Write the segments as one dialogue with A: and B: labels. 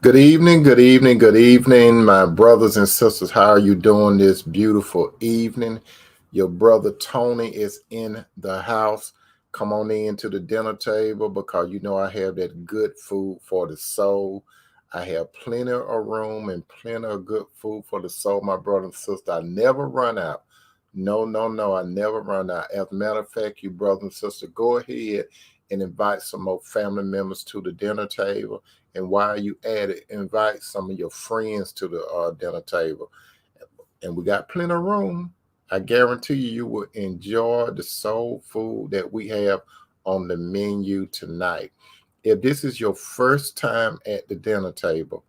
A: Good evening, good evening, good evening, my brothers and sisters. How are you doing this beautiful evening? Your brother Tony is in the house. Come on in to the dinner table because you know I have that good food for the soul. I have plenty of room and plenty of good food for the soul, my brother and sister. I never run out. No, no, no, I never run out. As a matter of fact, you brother and sister, go ahead and invite some more family members to the dinner table, and while you at it, invite some of your friends to the dinner table. And we got plenty of room. I guarantee you will enjoy the soul food that we have on the menu tonight. If this is your first time at the dinner table,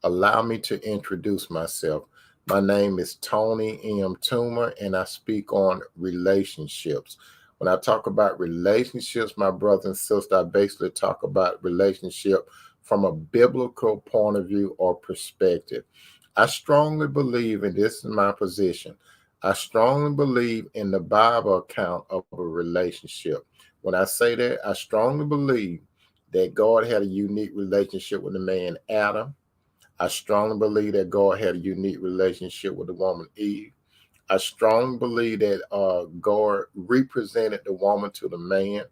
A: allow me to introduce myself. My name is Tony M. Toomer, and I speak on relationships. When I talk about relationships, my brother and sister, I basically talk about relationship from a biblical point of view or perspective. I strongly believe, and this is my position, I strongly believe in the Bible account of a relationship. When I say that, I strongly believe that God had a unique relationship with the man Adam. I strongly believe that God had a unique relationship with the woman Eve. I strongly believe that God represented the woman to the man,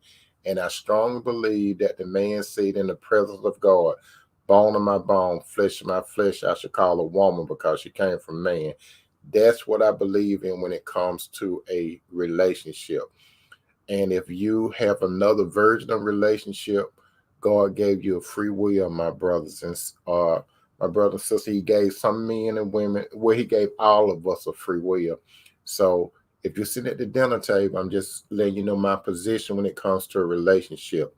A: and I strongly believe that the man said in the presence of God, bone of my bone, flesh of my flesh, I should call a woman because she came from man. That's what I believe in when it comes to a relationship. And if you have another version of relationship, God gave you a free will, my brothers and my brother and sister. He gave some men and women, well, he gave all of us a free will. So if you're sitting at the dinner table, I'm just letting you know my position when it comes to a relationship.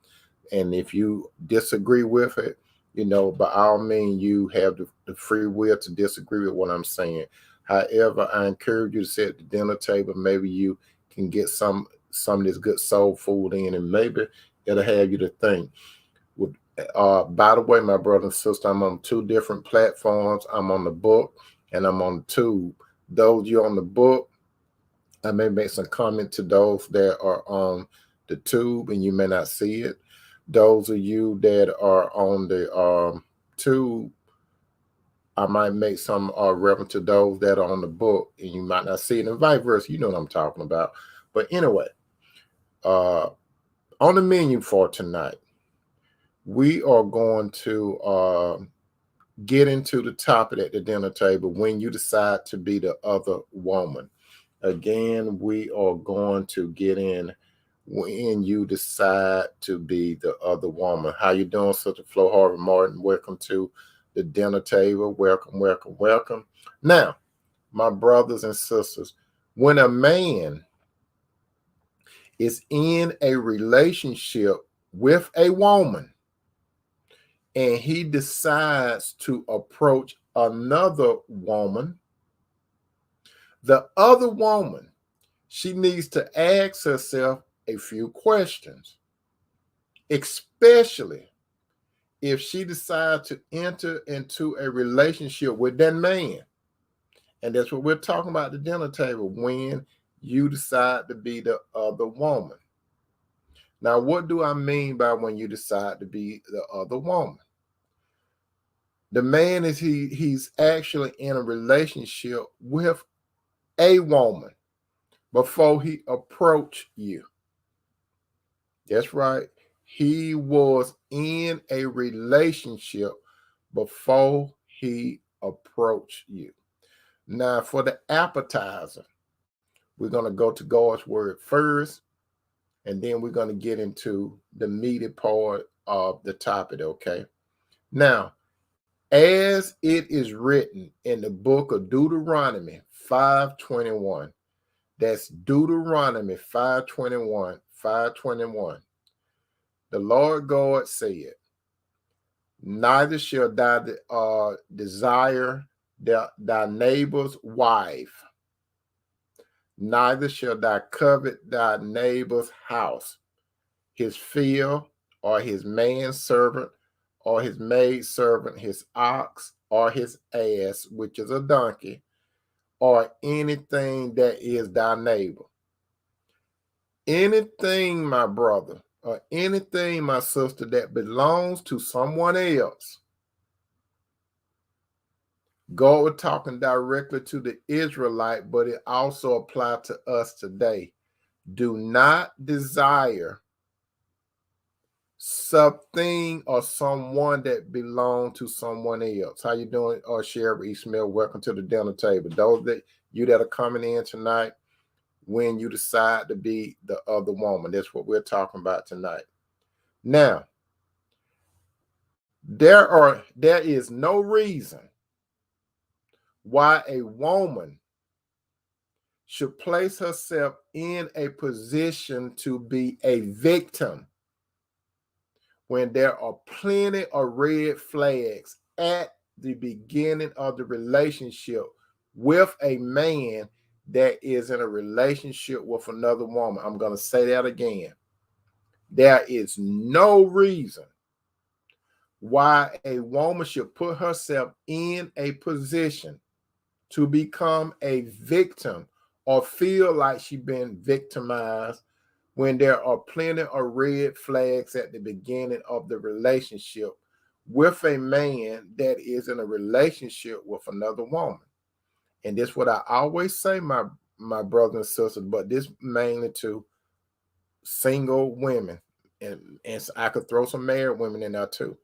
A: And if you disagree with it, by all means, you have the free will to disagree with what I'm saying. However, I encourage you to sit at the dinner table. Maybe you can get some of this good soul food in, and maybe it'll have you to think. By the way, my brother and sister, I'm on two different platforms. I'm on the book and I'm on the tube. Those you on the book, I may make some comment to those that are on the tube and you may not see it. Those of you that are on the tube, I might make some reference to those that are on the book and you might not see it, and vice versa. You know what I'm talking about. But anyway, uh, on the menu for tonight, we are going to get into the topic at the dinner table when you decide to be the other woman. Again, we are going to get in when you decide to be the other woman. How you doing, Sister Flo Harvey Martin? Welcome to the dinner table. Welcome, welcome, welcome. Now, my brothers and sisters, when a man is in a relationship with a woman and he decides to approach another woman, the other woman, she needs to ask herself a few questions, especially if she decides to enter into a relationship with that man. And that's what we're talking about at the dinner table when you decide to be the other woman. Now, what do I mean by when you decide to be the other woman? The man is he's actually in a relationship with a woman before he approached you. That's right. He was in a relationship before he approached you. Now, for the appetizer, we're going to go to God's word first, and then we're going to get into the meaty part of the topic, okay? Now, as it is written in the book of Deuteronomy 5:21, that's Deuteronomy 5:21, 5:21. The Lord God said, neither shall thou desire thy neighbor's wife, neither shall thou covet thy neighbor's house, his field, or his manservant, or his maidservant, his ox, or his ass, which is a donkey, or anything that is thy neighbor. Anything, my brother, or anything, my sister, that belongs to someone else, God was talking directly to the Israelite, but it also applied to us today. Do not desire something or someone that belong to someone else. How you doing, Sherry Ismail? Welcome to the dinner table. Those that you that are coming in tonight, when you decide to be the other woman, that's what we're talking about tonight. Now, there is no reason why a woman should place herself in a position to be a victim when there are plenty of red flags at the beginning of the relationship with a man that is in a relationship with another woman. I'm going to say that again. There is no reason why a woman should put herself in a position to become a victim or feel like she's been victimized when there are plenty of red flags at the beginning of the relationship with a man that is in a relationship with another woman. And this is what I always say, my brothers and sisters, but this mainly to single women. And I could throw some married women in there too.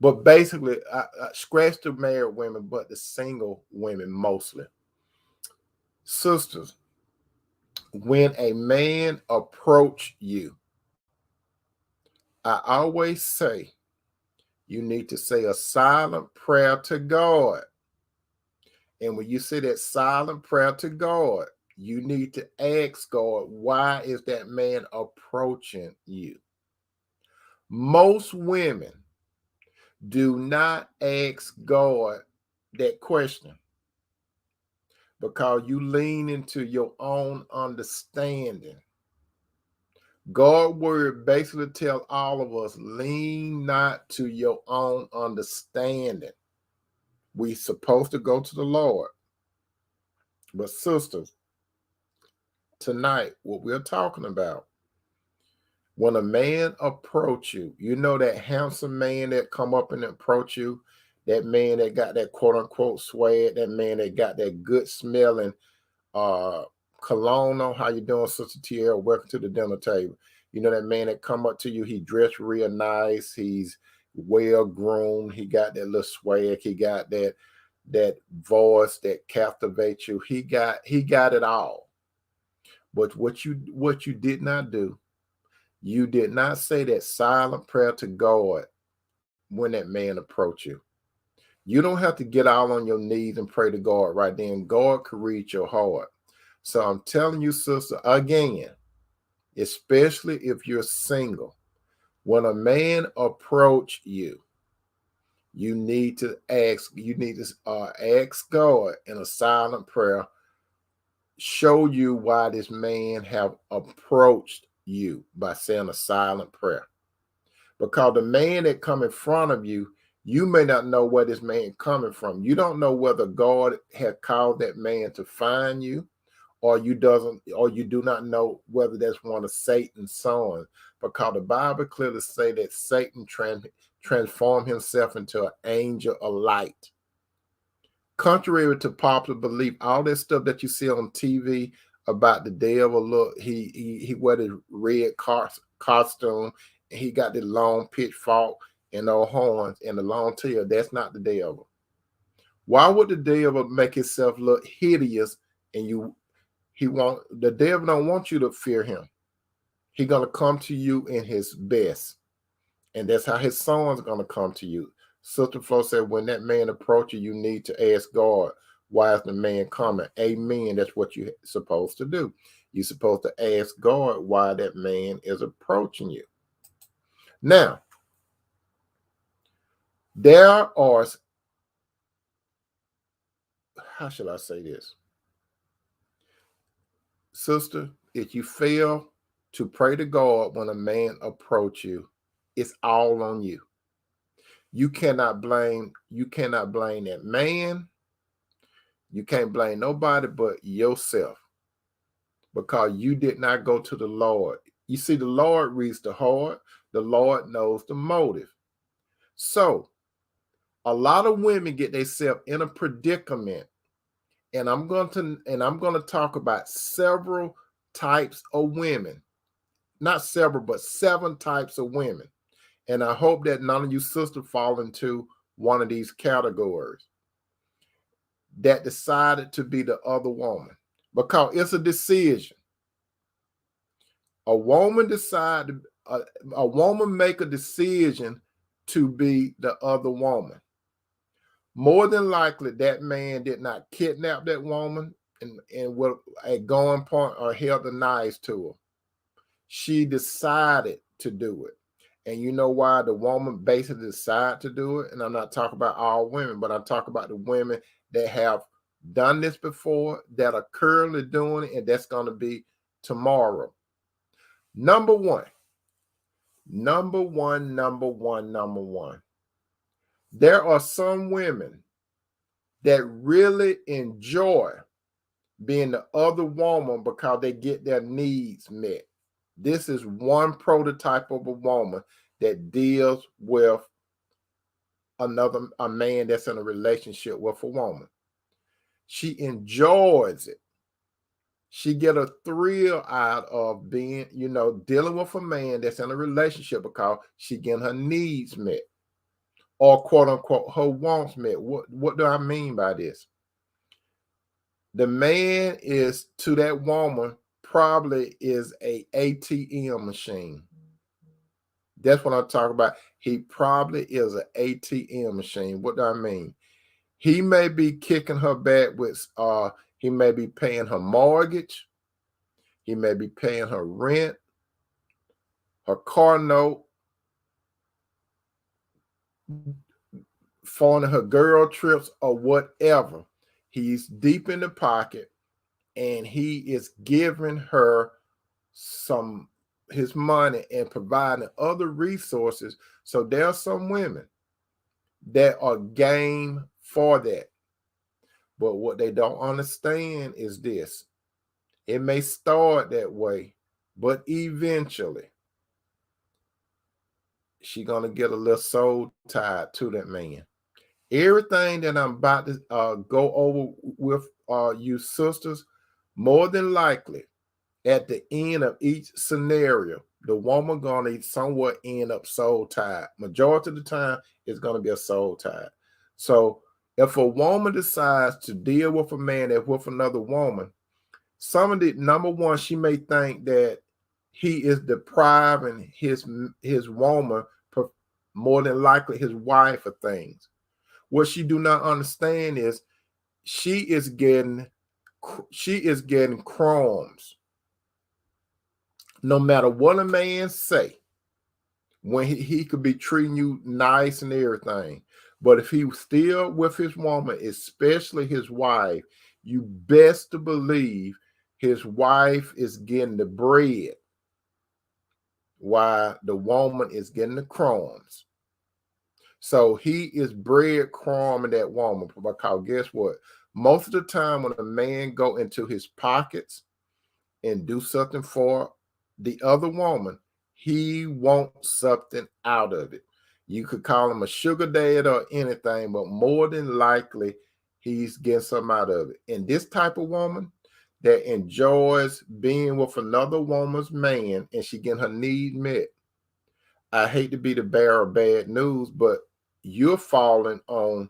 A: But basically, I scratch the married women, but the single women mostly. Sisters, when a man approach you, I always say you need to say a silent prayer to God. And when you say that silent prayer to God, you need to ask God, why is that man approaching you? Most women do not ask God that question because you lean into your own understanding. God's word basically tells all of us, lean not to your own understanding. We're supposed to go to the Lord. But sisters, tonight, what we're talking about, when a man approach you, you know that handsome man that come up and approach you, that man that got that quote unquote swag, that man that got that good smelling cologne on. How you doing, Sister Tierra? Welcome to the dinner table. You know that man that come up to you, he dressed real nice, he's well groomed, he got that little swag, he got that voice that captivates you. He got it all. But what you did not do, you did not say that silent prayer to God when that man approached you. You don't have to get all on your knees and pray to God right then. God can read your heart. So I'm telling you, sister, again, especially if you're single, when a man approach you, you need to ask God in a silent prayer, show you why this man have approached you by saying a silent prayer. Because the man that come in front of you, you may not know where this man coming from. You don't know whether God had called that man to find you, or you do not know whether that's one of Satan's sons. Because the Bible clearly say that Satan transformed himself into an angel of light. Contrary to popular belief, all that stuff that you see on TV about the devil, look, he wear the red costume, and he got the long pitchfork and no horns and the long tail. That's not the devil. Why would the devil make himself look hideous? And the devil don't want you to fear him. He's gonna come to you in his best, and that's how his son's gonna come to you. Sister Flo said, when that man approaches you, you need to ask God, why is the man coming? Amen. That's what you're supposed to do. You're supposed to ask God why that man is approaching you. Now, there are, how should I say this? Sister, if you fail to pray to God when a man approach you, it's all on you. You cannot blame that man. You can't blame nobody but yourself, because you did not go to the Lord. You see, the Lord reads the heart. The Lord knows the motive. So A lot of women get themselves in a predicament, and I'm going to talk about several types of women. Not several, but 7 types of women. And I hope that none of you sisters fall into one of these categories that decided to be the other woman, because it's a decision. A woman a woman make a decision to be the other woman. More than likely, that man did not kidnap that woman and with a gun point or held a knife to her. She decided to do it. And you know why the woman basically decided to do it? And I'm not talking about all women, but I'm talking about the women that have done this before, that are currently doing it, and that's going to be tomorrow. Number one. There are some women that really enjoy being the other woman because they get their needs met. This is one prototype of a woman that deals with a man that's in a relationship with a woman. She enjoys it. She get a thrill out of being, dealing with a man that's in a relationship because she getting her needs met, or quote unquote her wants met. What do I mean by this? The man is to that woman probably is a ATM machine. That's what I'm talking about. He probably is an ATM machine. What do I mean? He may be kicking her back with he may be paying her mortgage, he may be paying her rent, her car note, funding her girl trips, or whatever. He's deep in the pocket, and he is giving her his money and providing other resources. So there are some women that are game for that. But what they don't understand is this. It may start that way, but eventually she's going to get a little soul tied to that man. Everything that I'm about to go over with you sisters, more than likely, at the end of each scenario, the woman gonna somewhat end up soul tied. Majority of the time, it's gonna be a soul tie. So if a woman decides to deal with a man that's with another woman, number one, she may think that he is depriving his woman, more than likely his wife, of things. What she do not understand is she is getting crumbs. No matter what a man say, when he could be treating you nice and everything, but if he was still with his woman, especially his wife, you best to believe his wife is getting the bread while the woman is getting the crumbs. So he is breadcrumbing that woman, because guess what? Most of the time when a man go into his pockets and do something for the other woman, he wants something out of it. You could call him a sugar dad or anything, but more than likely, he's getting something out of it. And this type of woman that enjoys being with another woman's man and she getting her need met, I hate to be the bearer of bad news, but you're falling on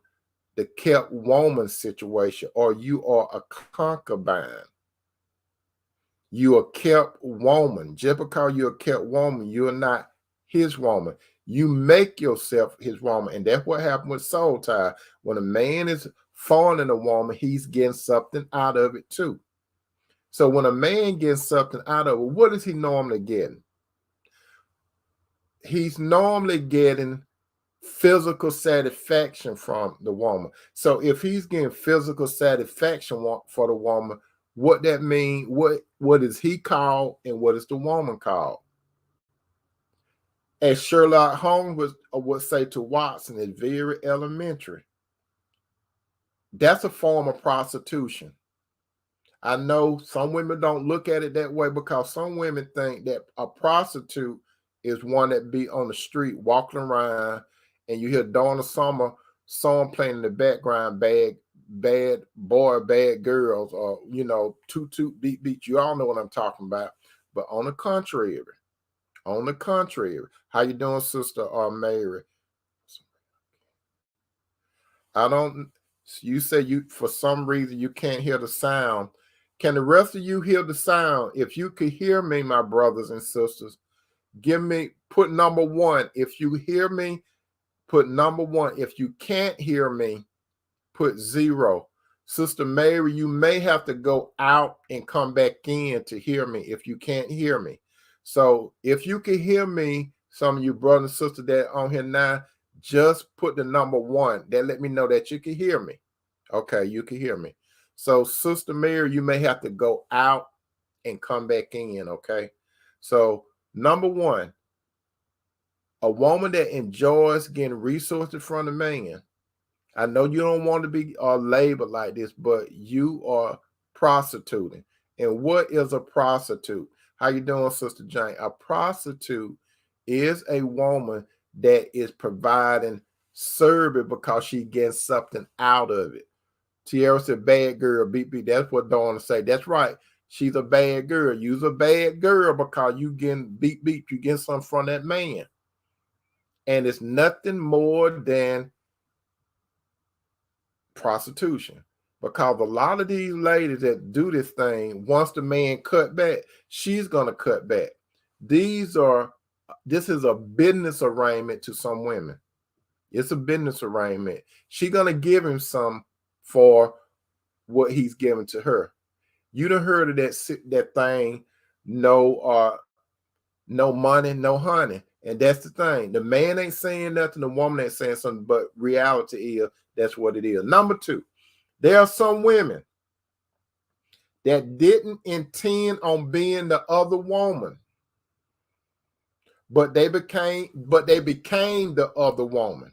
A: the kept woman situation, or you are a concubine. You are kept woman. Just because you're a kept woman, you're not his woman. You make yourself his woman. And that's what happened with soul tie. When a man is fawning a woman, he's getting something out of it too. So when a man gets something out of it, what is he normally getting? He's normally getting physical satisfaction from the woman. So if he's getting physical satisfaction for the woman, what that mean? What is he called and what is the woman called? As Sherlock Holmes would say to Watson, it's very elementary. That's a form of prostitution. I know some women don't look at it that way, because some women think that a prostitute is one that be on the street walking around, and you hear Donna Summer song playing in the background, bad boy, bad girls, or toot toot beat beat. You all know what I'm talking about. But on the contrary, how you doing, sister Mary? I don't. You say you for some reason you can't hear the sound. Can the rest of you hear the sound? If you could hear me, my brothers and sisters, put number one. If you hear me, put number one. If you can't hear me, put 0. Sister Mary, you may have to go out and come back in to hear me if you can't hear me. So if you can hear me, some of you brothers and sisters that are on here now, just put the number 1. That let me know that you can hear me. Okay, you can hear me. So Sister Mary, you may have to go out and come back in, okay? So number 1, a woman that enjoys getting resources from a man. I know you don't want to be labeled like this, but you are prostituting. And what is a prostitute? How you doing, Sister Jane? A prostitute is a woman that is providing service because she gets something out of it. Tierra said, bad girl, beep, beep. That's what Dawn say. That's right. She's a bad girl. You's a bad girl because you getting beep, beep. You get something from that man. And it's nothing more than prostitution, because a lot of these ladies that do this thing, once the man cut back, she's going to cut back. This is a business arrangement to some women. It's a business arrangement. She's going to give him some for what he's giving to her. You done heard of that thing, no money, no honey. And that's the thing. The man ain't saying nothing, the woman ain't saying something, but reality is that's what it is. Number 2, there are some women that didn't intend on being the other woman, but they became the other woman.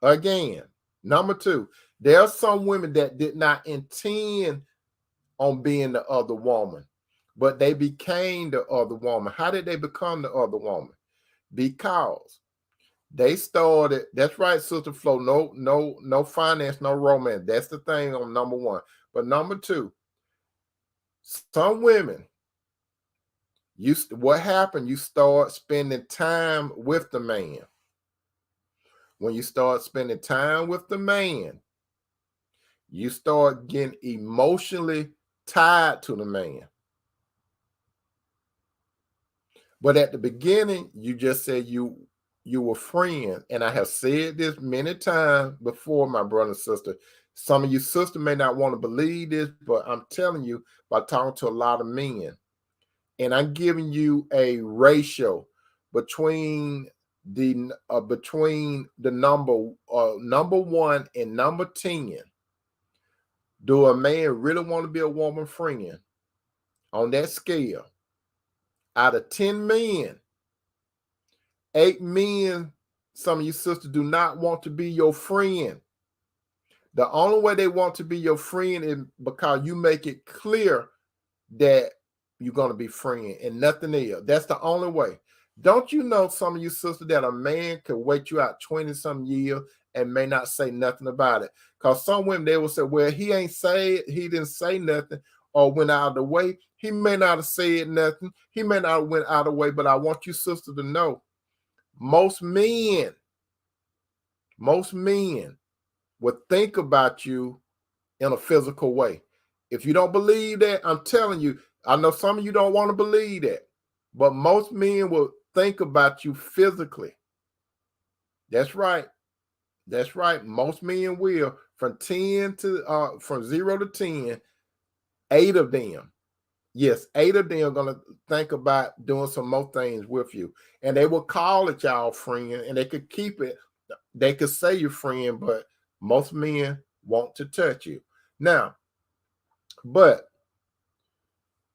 A: Again, number 2, there are some women that did not intend on being the other woman, but they became the other woman. How did they become the other woman? Because they started. That's right, Sister Flo. No finance, no romance. That's the thing on number 1. But number 2, some women, what happened? You start spending time with the man. When you start spending time with the man, you start getting emotionally tied to the man. But at the beginning, you just said you were friends. And I have said this many times before, my brother and sister. Some of you sisters may not want to believe this, but I'm telling you by talking to a lot of men. And I'm giving you a ratio between the number 1 and number 10. Do a man really want to be a woman friend? On that scale, out of 10 men, 8 men, some of you sisters, do not want to be your friend. The only way they want to be your friend is because you make it clear that you're going to be friend and nothing else. That's the only way. Don't you know, some of you sisters, that a man could wait you out 20-some years and may not say nothing about it? Because some women, they will say, well, he didn't say nothing or went out of the way. He may not have said nothing. He may not have went out of the way, but I want you sisters to know, most men would think about you in a physical way. If you don't believe that, I'm telling you, I know some of you don't want to believe that, but most men will think about you physically. That's right. That's right. Most men will. From 0 to 10, 8 of them. Yes, 8 of them are going to think about doing some more things with you. And they will call it y'all friend, and they could keep it. They could say you're friend, but most men want to touch you. Now, but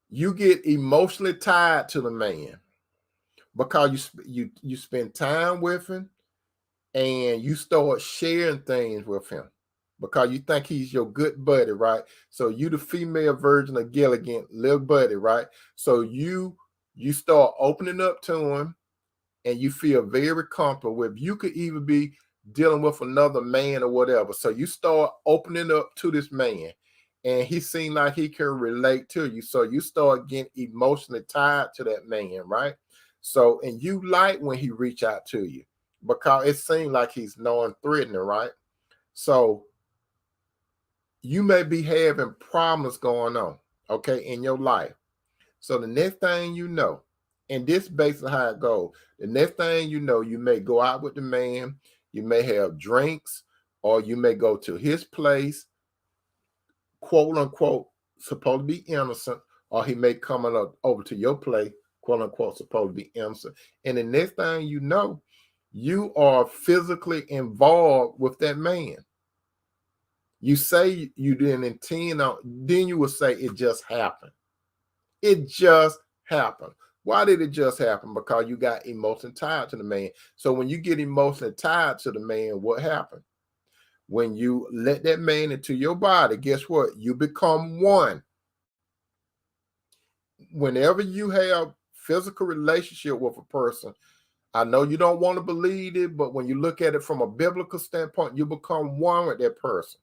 A: you get emotionally tied to the man because you spend time with him and you start sharing things with him because you think he's your good buddy, right? So you the female version of Gilligan, little buddy, right? So you start opening up to him and you feel very comfortable with. You could even be dealing with another man or whatever. So you start opening up to this man, and he seemed like he can relate to you. So you start getting emotionally tied to that man, right? So, and you like when he reach out to you because it seems like he's non-threatening, right? So you may be having problems going on, okay, in your life. So the next thing you know, and this basically how it goes, the next thing you know, you may go out with the man, you may have drinks, or you may go to his place, quote unquote, supposed to be innocent, or he may come over to your place, quote unquote, supposed to be innocent. And the next thing you know, you are physically involved with that man. You say you didn't intend on, then you would say it just happened. It just happened. Why did it just happen? Because you got emotionally tied to the man. So when you get emotionally tied to the man, what happened? When you let that man into your body, guess what? You become one. Whenever you have physical relationship with a person, I know you don't want to believe it, but when you look at it from a biblical standpoint, you become one with that person.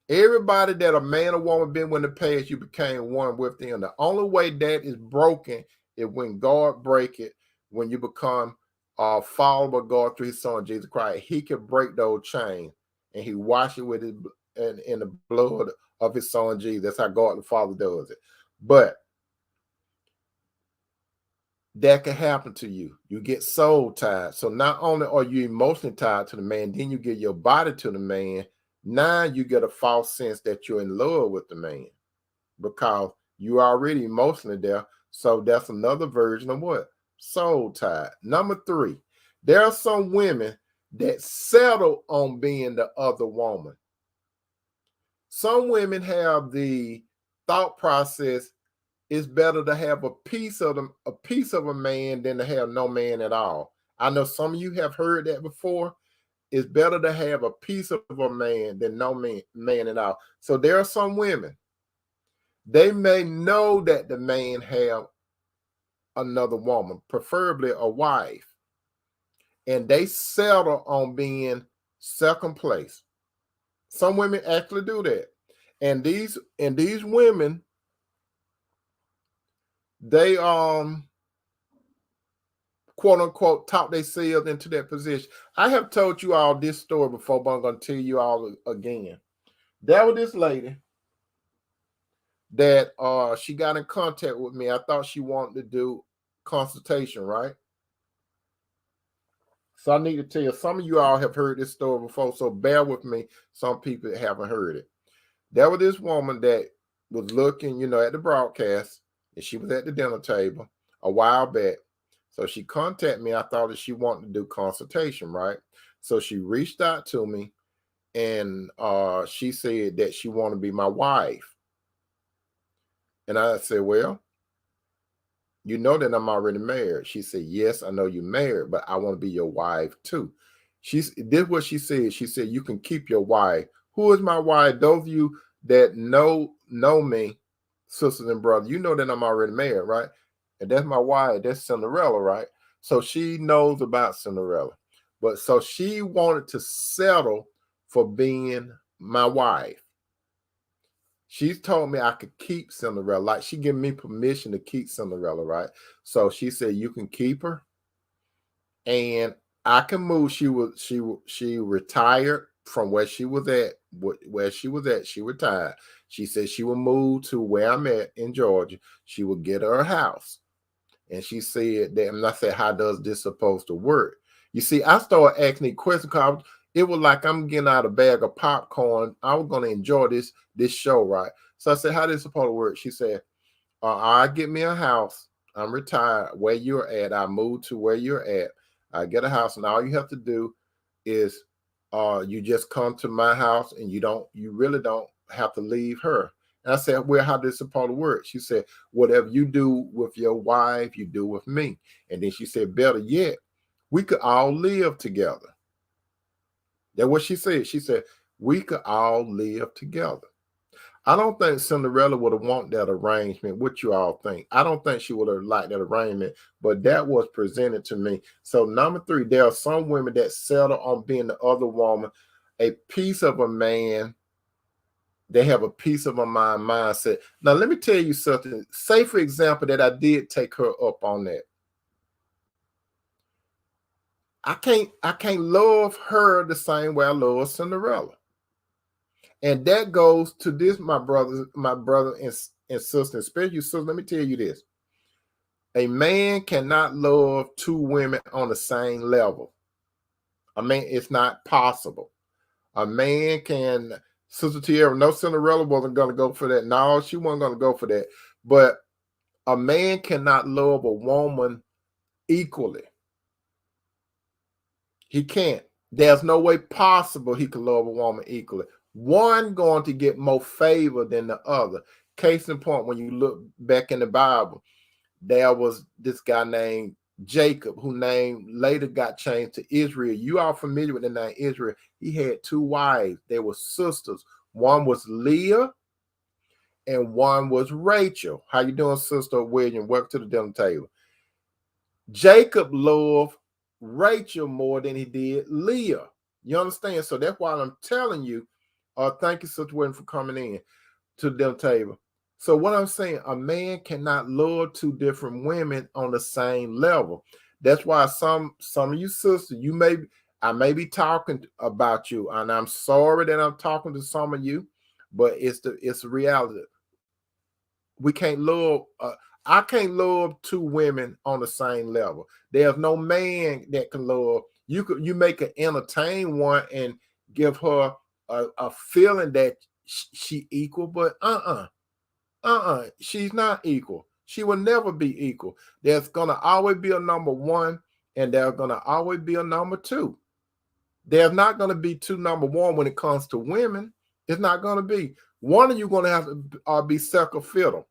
A: Everybody that a man or woman been in the past, you became one with them. The only way that is broken is when God break it, when you become a follower of God through his son, Jesus Christ. He can break those chains, and he wash it with his in the blood of his son, Jesus. That's how God the Father does it. But that can happen to you. You get soul tied. So not only are you emotionally tied to the man, then you get your body to the man. Now you get a false sense that you're in love with the man because you are already emotionally there. So that's another version of what? Soul tied. Number 3, there are some women that settle on being the other woman. Some women have the thought process, it's better to have a piece of a man than to have no man at all. I know some of you have heard that before. It's better to have a piece of a man than no man at all. So there are some women, they may know that the man have another woman, preferably a wife, and they settle on being second place. Some women actually do that. And these women, they quote unquote talk themselves into that position. I have told you all this story before, but I'm going to tell you all again. There was this lady that she got in contact with me. I thought she wanted to do consultation, right? So I need to tell you, some of you all have heard this story before, so bear with me. Some people haven't heard it. There was this woman that was looking, at the broadcast, and she was at the dinner table a while back. So she contacted me. I thought that she wanted to do consultation, right? So she reached out to me, and she said that she wanted to be my wife. And I said, well, you know that I'm already married. She said, yes, I know you're married, but I want to be your wife too. This is what she said. She said, you can keep your wife. Who is my wife? Those of you that know me, sisters and brothers, you know that I'm already married, right? And that's my wife. That's Cinderella, right? So she knows about Cinderella. But so she wanted to settle for being my wife. She's told me I could keep Cinderella. Like she gave me permission to keep Cinderella, right? So she said you can keep her, and I can move. She retired from where she was at. Where she was at, she retired. She said she would move to where I'm at in Georgia. She would get her a house, and she said that. And I said, how does this supposed to work? You see, I started asking the question because it was like I'm getting out a bag of popcorn. I was going to enjoy this show, right? So I said, how this supposed to work? She said, I get me a house. I'm retired. Where you're at, I move to where you're at. I get a house, and all you have to do is you just come to my house, and you really don't have to leave her. And I said, well, how this supposed to work? She said, whatever you do with your wife, you do with me. And then she said, better yet, we could all live together. That's what she said. She said, we could all live together. I don't think Cinderella would have wanted that arrangement. What you all think? I don't think she would have liked that arrangement, but that was presented to me. So number three, there are some women that settle on being the other woman, a piece of a man. They have a piece of a mind mindset. Now, let me tell you something. Say, for example, that I did take her up on that. I can't love her the same way I love Cinderella. And that goes to this, my brother and sister, especially you, sister. Let me tell you this. A man cannot love two women on the same level. I mean, it's not possible. A man can, Sister Tierra, no, Cinderella wasn't going to go for that. No, she wasn't going to go for that. But a man cannot love a woman equally. He can't. There's no way possible he can love a woman equally. One going to get more favor than the other. Case in point, when you look back in the Bible, there was this guy named Jacob, who name later got changed to Israel. You are familiar with the name Israel. He had two wives. They were sisters. One was Leah and one was Rachel. How you doing, Sister William? Welcome to the dinner table. Jacob loved Rachel more than he did Leah. You understand? So that's why I'm telling you, thank you, Sister William, for coming in to the dinner table. So what I'm saying, a man cannot love two different women on the same level. That's why some of you sisters, I may be talking about you, and I'm sorry that I'm talking to some of you, but it's the reality. We can't love. I can't love two women on the same level. There's no man that can love. You make her entertain one and give her a feeling that she equal, but she's not equal. She will never be equal. There's gonna always be a number one, and there's gonna always be a number two. There's not gonna be two number one when it comes to women. It's not gonna be. One of you gonna have to be second fiddle.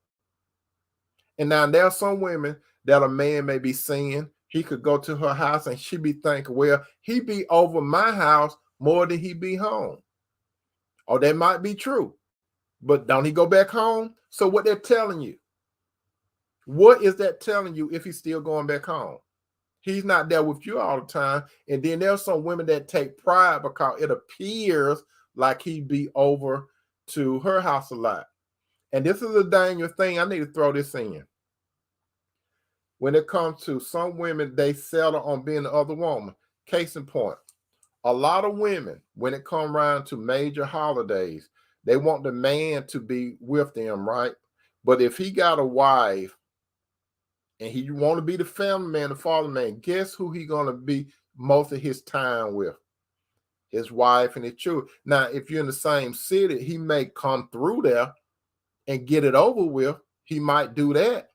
A: And now there are some women that a man may be seeing. He could go to her house and she be thinking, well, he be over my house more than he be home. Or that might be true. But don't he go back home? So what they're telling you, what is that telling you if he's still going back home? He's not there with you all the time. And then there's some women that take pride because it appears like he be over to her house a lot. And this is a dangerous thing. I need to throw this in. When it comes to some women, they settle on being the other woman. Case in point, a lot of women, when it comes around to major holidays, they want the man to be with them, right? But if he got a wife and he want to be the family man, the father man, guess who he going to be most of his time with? His wife and his children. Now, if you're in the same city, he may come through there and get it over with. He might do that.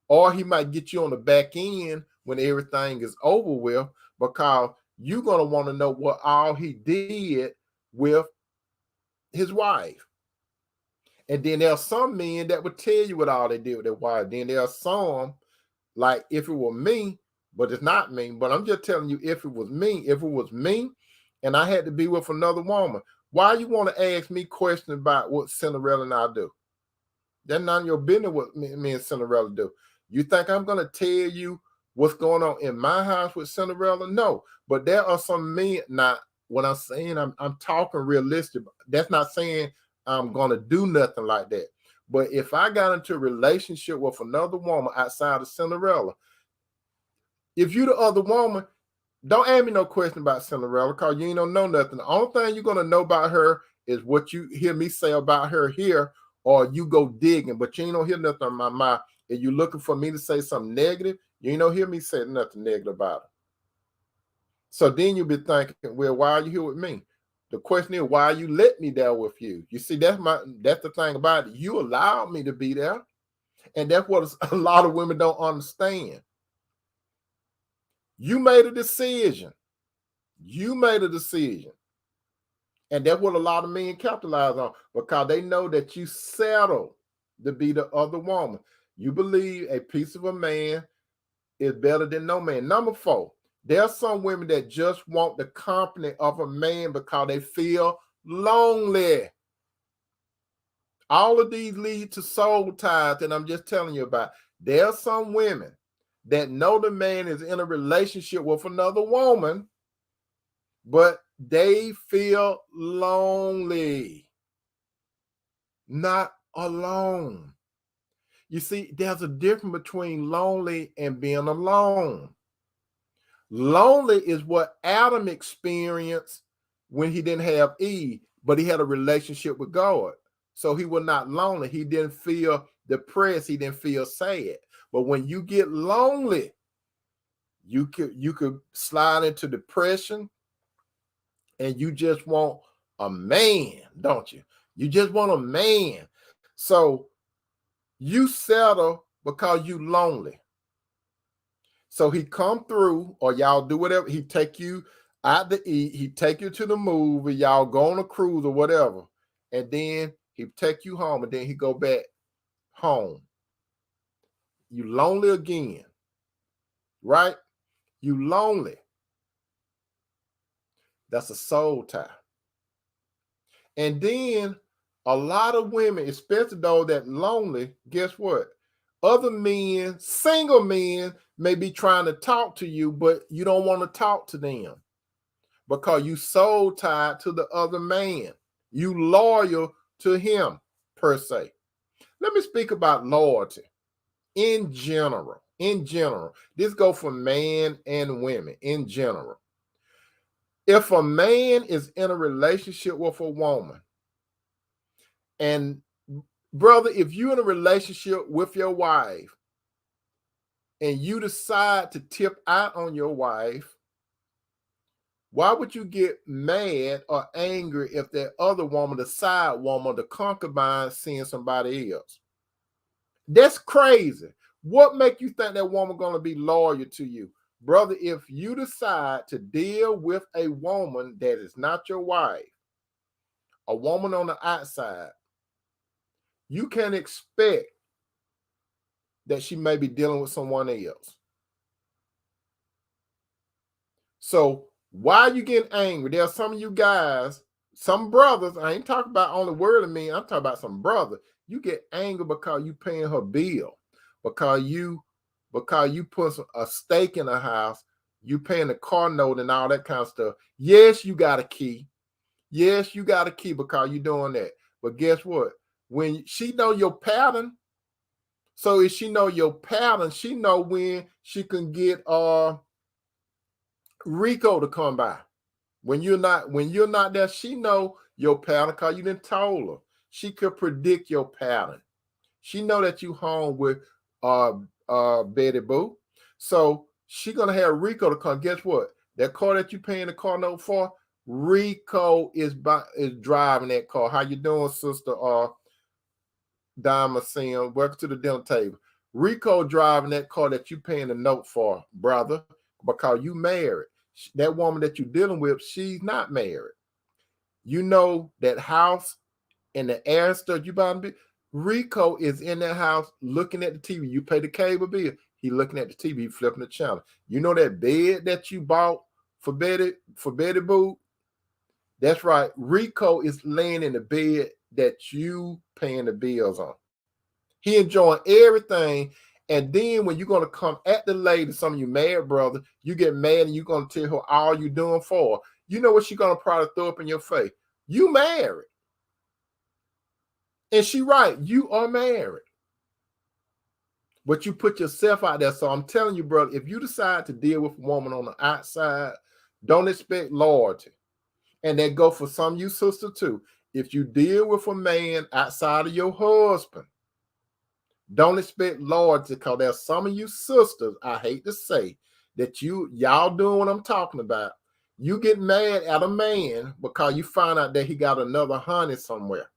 A: Or he might get you on the back end when everything is over with, because you're going to want to know what all he did with his wife. And then there are some men that would tell you what all they did with their wife. Then there are some, like if it were me, but it's not me, but I'm just telling you, if it was me and I had to be with another woman, why you want to ask me questions about what Cinderella and I do? That's none of your business what me and Cinderella do. You think I'm going to tell you what's going on in my house with Cinderella? No. But there are some men. Now, what I'm saying, I'm talking realistic. That's not saying I'm going to do nothing like that. But if I got into a relationship with another woman outside of Cinderella, if you the other woman, don't ask me no question about Cinderella because you ain't don't know nothing. The only thing you're going to know about her is what you hear me say about her here, or you go digging, but you ain't don't hear nothing on my mouth. If you're looking for me to say something negative, you ain't don't hear me say nothing negative about her. So then you'll be thinking, well, why are you here with me? The question is, why you let me there with you? You see, that's the thing about it. You allowed me to be there. And that's what a lot of women don't understand. You made a decision. You made a decision. And that's what a lot of men capitalize on, because they know that you settled to be the other woman. You believe a piece of a man is better than no man. Number 4, there are some women that just want the company of a man because they feel lonely. All of these lead to soul ties that I'm just telling you about. There are some women that know the man is in a relationship with another woman, but they feel lonely, not alone. You see, there's a difference between lonely and being alone. Lonely is what Adam experienced when he didn't have Eve, but he had a relationship with God. So he was not lonely. He didn't feel depressed. He didn't feel sad. But when you get lonely, you could slide into depression, and you just want a man, don't you? You just want a man. So you settle because you lonely. So he come through, or y'all do whatever. He take you out to eat. He take you to the movie. Y'all go on a cruise or whatever. And then he take you home, and then he go back home. You lonely again, right? You lonely. That's a soul tie. And then a lot of women, especially those that lonely, guess what? Other men, single men, may be trying to talk to you, but you don't want to talk to them because you soul tied to the other man. You loyal to him, per se. Let me speak about loyalty in general. In general, this go for man and women in general. If a man is in a relationship with a woman, and brother, if you're in a relationship with your wife and you decide to tip out on your wife, why would you get mad or angry if that other woman, the side woman, the concubine, seeing somebody else? That's crazy. What make you think that woman gonna be loyal to you? Brother, if you decide to deal with a woman that is not your wife, a woman on the outside, you can expect that she may be dealing with someone else. So why are you getting angry? There are some of you guys, some brothers, I ain't talking about only worldly men, I'm talking about some brothers. You get angry because you paying her bill, because you put a stake in her house, you paying the car note and all that kind of stuff. Yes, you got a key. Yes, you got a key because you're doing that. But guess what? When she know your pattern, so if she know your pattern, she know when she can get Rico to come by. When you're not there, she know your pattern because you didn't told her. She could predict your pattern. She know that you home with Betty Boo. So she gonna have Rico to come. Guess what? That car that you paying the car note for, Rico is driving that car. How you doing, sister? Diamond Sim, welcome to the dinner table. Rico driving that car that you paying the note for, brother, because you married. That woman that you're dealing with, she's not married. You know that house and the air stuff you buying. Rico is in that house looking at the TV. You pay the cable bill. He looking at the TV, flipping the channel. You know that bed that you bought for Betty Boo? That's right. Rico is laying in the bed that you paying the bills on. He enjoying everything. And then when you're going to come at the lady, some of you mad brother, you get mad and you're going to tell her all you doing for her. You know what she's going to probably throw up in your face? You married. And she right. You are married. But you put yourself out there. So I'm telling you, brother, if you decide to deal with a woman on the outside, don't expect loyalty. And that go for some of you sisters too. If you deal with a man outside of your husband, don't expect loyalty, because there's some of you sisters, I hate to say, that y'all doing what I'm talking about. You get mad at a man because you find out that he got another honey somewhere.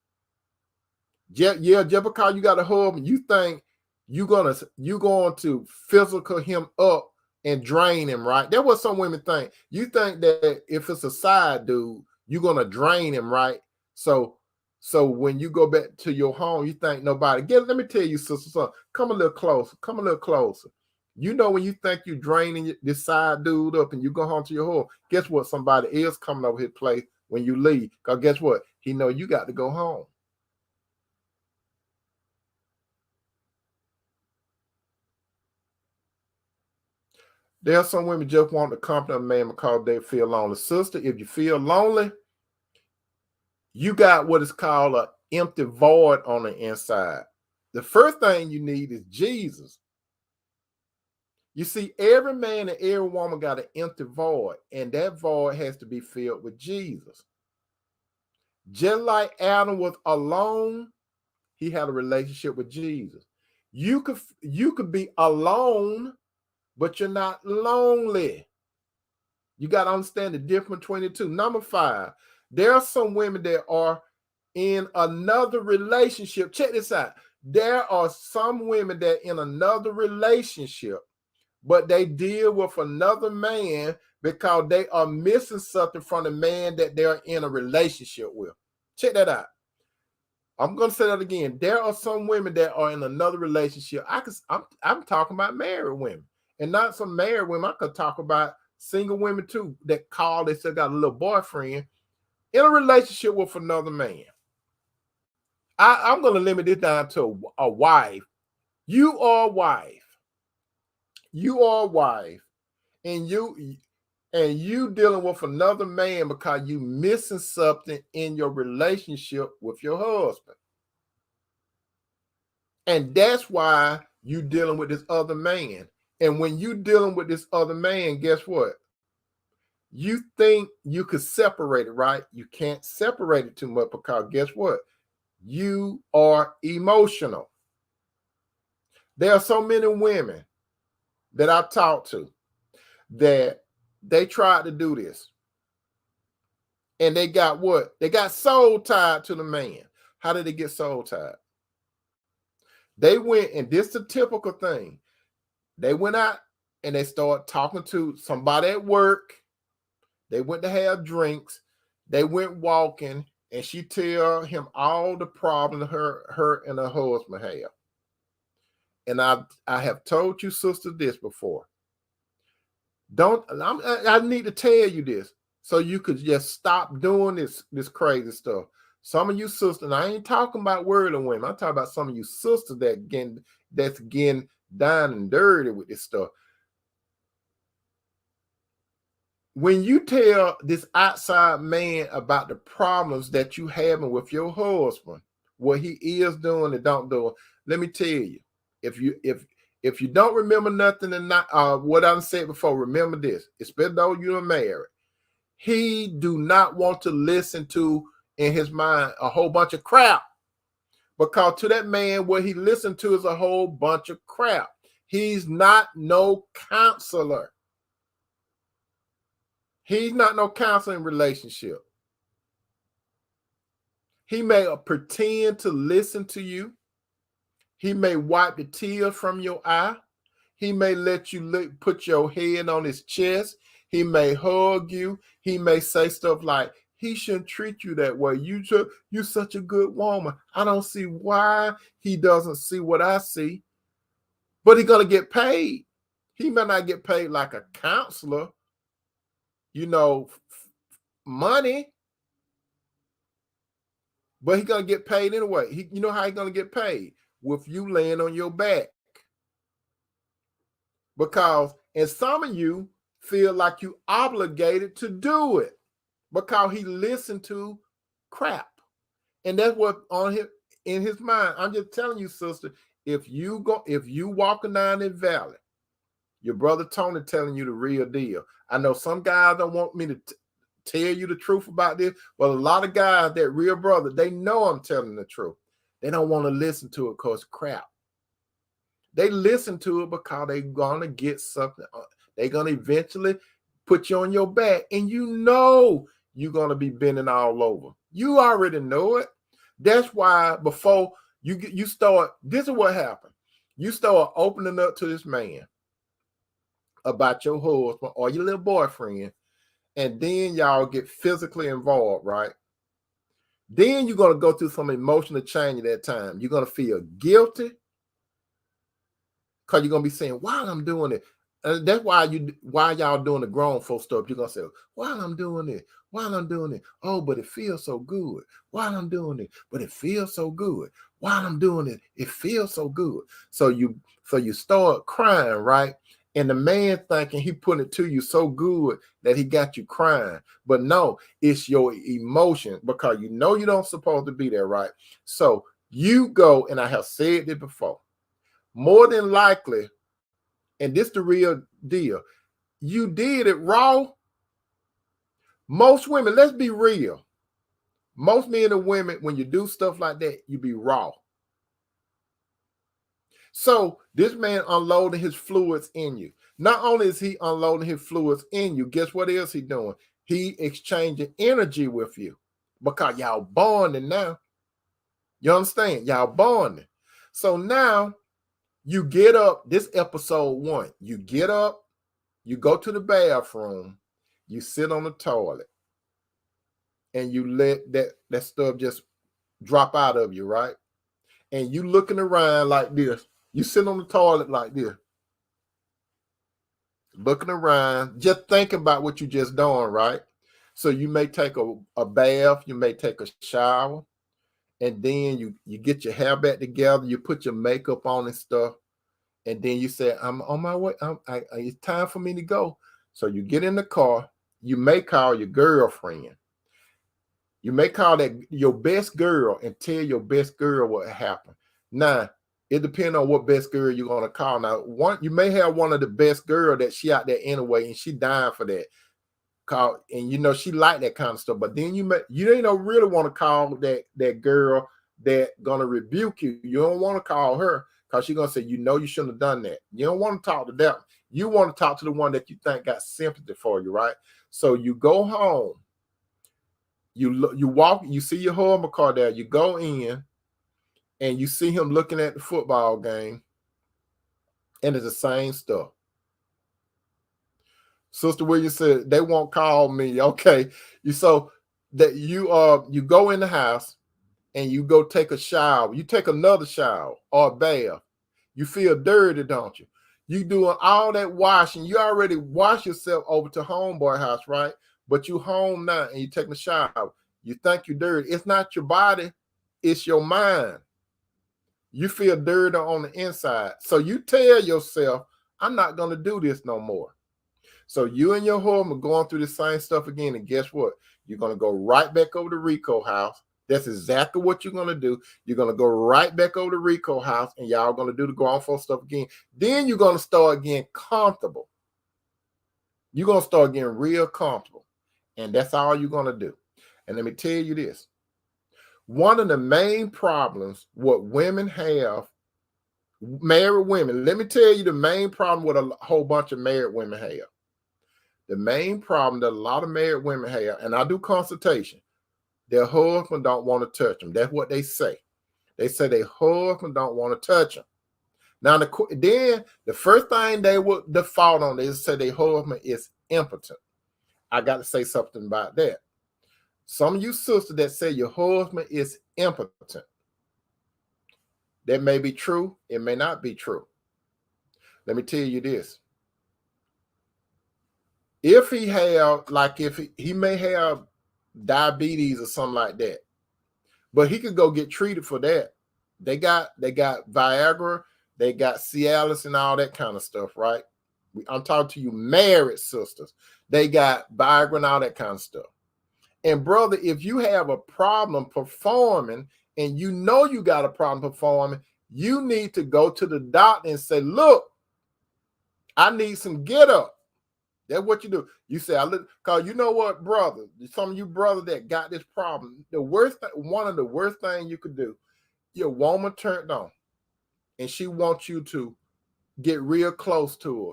A: Just because you got a husband, you think you're going to physical him up and drain him, right? That's what some women think. You think that if it's a side dude, you're going to drain him, right? So when you go back to your home, you think nobody. Let me tell you, sister, son, come a little closer. Come a little closer. You know when you think you're draining this side dude up and you go home to your home, guess what? Somebody else coming over his place when you leave. Because guess what? He know you got to go home. There are some women just want the company of a man because they feel lonely. Sister, if you feel lonely, you got what is called an empty void on the inside. The first thing you need is Jesus. You see, every man and every woman got an empty void, and that void has to be filled with Jesus. Just like Adam was alone, he had a relationship with Jesus. You could be alone, but you're not lonely. You got to understand the difference between the two. Number 5, there are some women that are in another relationship. Check this out. There are some women that are in another relationship, but they deal with another man because they are missing something from the man that they're in a relationship with. Check that out. I'm going to say that again. There are some women that are in another relationship. I'm talking about married women, and not some married women. I could talk about single women too that call, they still got a little boyfriend in a relationship with another man. I'm going to limit this down to a wife. You are a wife. You are a wife, and you dealing with another man because you missing something in your relationship with your husband. And that's why you dealing with this other man. And when you dealing with this other man, guess what? You think you could separate it, right? You can't separate it too much because guess what? You are emotional. There are so many women that I've talked to that they tried to do this. And they got what? They got soul tied to the man. How did they get soul tied? They went, and this is a typical thing. They went out and they started talking to somebody at work. They went to have drinks. They went walking, and she tell him all the problems her and her husband have. And I have told you, sister, this before. I need to tell you this so you could just stop doing this crazy stuff. Some of you sisters, and I ain't talking about worldly women. I'm talking about some of you sisters that's getting down and dirty with this stuff. When you tell this outside man about the problems that you having with your husband, what he is doing and don't do, let me tell you, if you don't remember nothing and not what I've said before, remember this, especially though you're married. He do not want to listen to, in his mind, a whole bunch of crap. Because to that man, what he listened to is a whole bunch of crap. He's not no counselor. He's not no counseling relationship. He may pretend to listen to you. He may wipe the tears from your eye. He may let you put your head on his chest. He may hug you. He may say stuff like, he shouldn't treat you that way. You're such a good woman. I don't see why he doesn't see what I see. But he's going to get paid. He may not get paid like a counselor, money. But he's going to get paid anyway. You know how he's going to get paid? With you laying on your back. Because, and some of you feel like you obligated to do it because he listened to crap. And that's what in his mind. I'm just telling you, sister, if you walking down that valley, your brother Tony telling you the real deal. I know some guys don't want me to tell you the truth about this, but a lot of guys, that real brother, they know I'm telling the truth. They don't want to listen to it because crap. They listen to it because they're going to get something. They're going to eventually put you on your back, and you're going to be bending all over. You already know it. That's why before you start, this is what happened. You start opening up to this man about your husband or your little boyfriend, and then y'all get physically involved, right? Then you're going to go through some emotional change at that time. You're going to feel guilty because you're going to be saying, while I'm doing it. And that's why y'all doing the grown folk stuff. You're going to say, while I'm doing it, oh, but it feels so good. While I'm doing it, but it feels so good. While I'm doing it, it feels so good. So you start crying, right? And the man thinking he put it to you so good that he got you crying. But no, it's your emotion, because you know you don't supposed to be there, right? So you go, and I have said it before, more than likely, and this the real deal, you did it raw. Most women, let's be real, most men and women, when you do stuff like that, you be raw. So this man unloading his fluids in you. Not only is he unloading his fluids in you, guess what else he doing? He exchanging energy with you, because y'all bonding now. You understand? Y'all bonding. So now you get up, this episode 1, you get up, you go to the bathroom, you sit on the toilet, and you let that stuff just drop out of you, right? And you looking around like this. You sit on the toilet like this, looking around, just thinking about what you just done, right? So you may take a bath, you may take a shower, and then you get your hair back together, you put your makeup on and stuff, and then you say, I'm on my way, it's time for me to go. So you get in the car, you may call your girlfriend. You may call that your best girl and tell your best girl what happened. Now, it depends on what best girl you're gonna call. Now, you may have one of the best girl that she out there anyway, and she dying for that call, and you know she like that kind of stuff. But then you don't really want to call that girl that gonna rebuke you. You don't want to call her, because she's gonna say, you know, you shouldn't have done that. You don't want to talk to them. You want to talk to the one that you think got sympathy for you, right? So you go home. You walk, you see your husband car there, you go in, and you see him looking at the football game, and it's the same stuff. Sister Williams said, they won't call me. Okay. So that you go in the house and you go take a shower. You take another shower or a bath. You feel dirty, don't you? You doing all that washing. You already wash yourself over to homeboy house, right? But you home now and you taking a shower. You think you're dirty. It's not your body, it's your mind. You feel dirty on the inside. So you tell yourself, I'm not going to do this no more. So you and your home are going through the same stuff again. And guess what? You're going to go right back over to Rico house. That's exactly what you're going to do. You're going to go right back over to Rico house, and y'all going to do the grown folk stuff again. Then you're going to start getting comfortable. You're going to start getting real comfortable. And that's all you're going to do. And let me tell you this. One of the main problems what women have, married women, let me tell you the main problem what a whole bunch of married women have. The main problem that a lot of married women have, and I do consultation, their husband don't want to touch them. That's what they say. They say their husband don't want to touch them. Now, then the first thing they would default on is say their husband is impotent. I got to say something about that. Some of you sisters that say your husband is impotent, that may be true. It may not be true. Let me tell you this. If he have, like if he may have diabetes or something like that, but he could go get treated for that. They got Viagra, they got Cialis and all that kind of stuff, right? I'm talking to you married sisters. They got Viagra and all that kind of stuff. And brother, if you have a problem performing and you know you got a problem performing, you need to go to the doctor and say, look, I need some get up. That's what you do. You say, because you know what, brother, some of you brothers that got this problem, one of the worst things you could do, your woman turned on and she wants you to get real close to her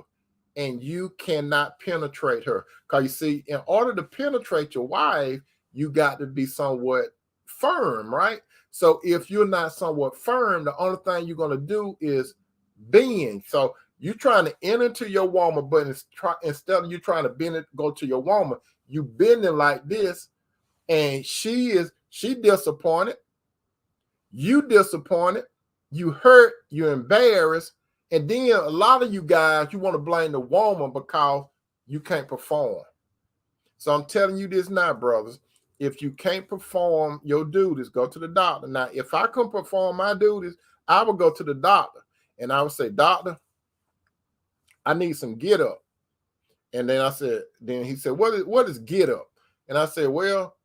A: and you cannot penetrate her. Because you see, in order to penetrate your wife, you got to be somewhat firm, right? So if you're not somewhat firm, the only thing you're going to do is bend. So you're trying to enter to your woman, but instead of you trying to bend it, go to your woman, you bending like this, and she disappointed, you disappointed, you hurt, you're embarrassed, and then a lot of you guys, you want to blame the woman because you can't perform. So I'm telling you this now, brothers, if you can't perform your duties, go to the doctor. Now, if I can perform my duties, I will go to the doctor, and I would say, doctor, I need some get up. And then I said, then he said, what is get up? And I said, well,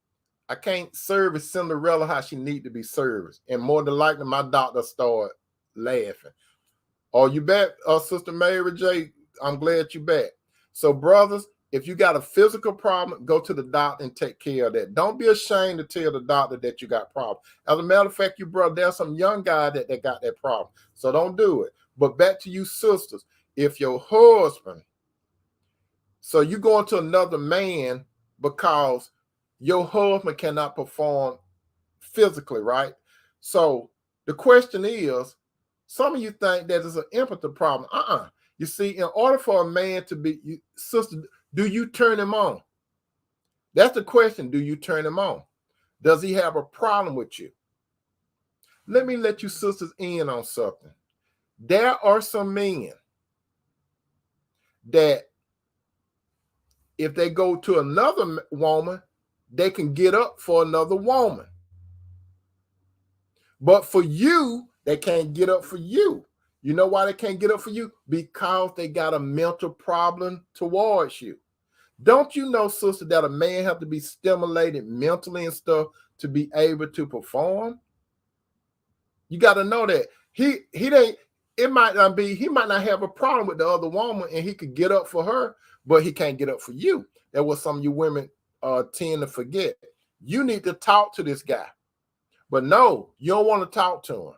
A: I can't service Cinderella how she need to be serviced. And more than likely, my doctor started laughing. Are you back, Sister Mary J? I'm glad you back. So, brothers, if you got a physical problem, go to the doctor and take care of that. Don't be ashamed to tell the doctor that you got problems. As a matter of fact, you brother, there's some young guy that got that problem. So don't do it. But back to you sisters. If your husband, so you going to another man because your husband cannot perform physically, right? So the question is, some of you think that is an impotent problem. You see, in order for a man to be, sister, do you turn him on? That's the question. Do you turn him on? Does he have a problem with you? Let me let you sisters in on something. There are some men that if they go to another woman, they can get up for another woman. But for you, they can't get up for you. You know why they can't get up for you? Because they got a mental problem towards you. Don't you know, sister, that a man have to be stimulated mentally and stuff to be able to perform? You got to know that. He might not have a problem with the other woman and he could get up for her, but he can't get up for you. That's what some of you women tend to forget. You need to talk to this guy. But no, you don't want to talk to him.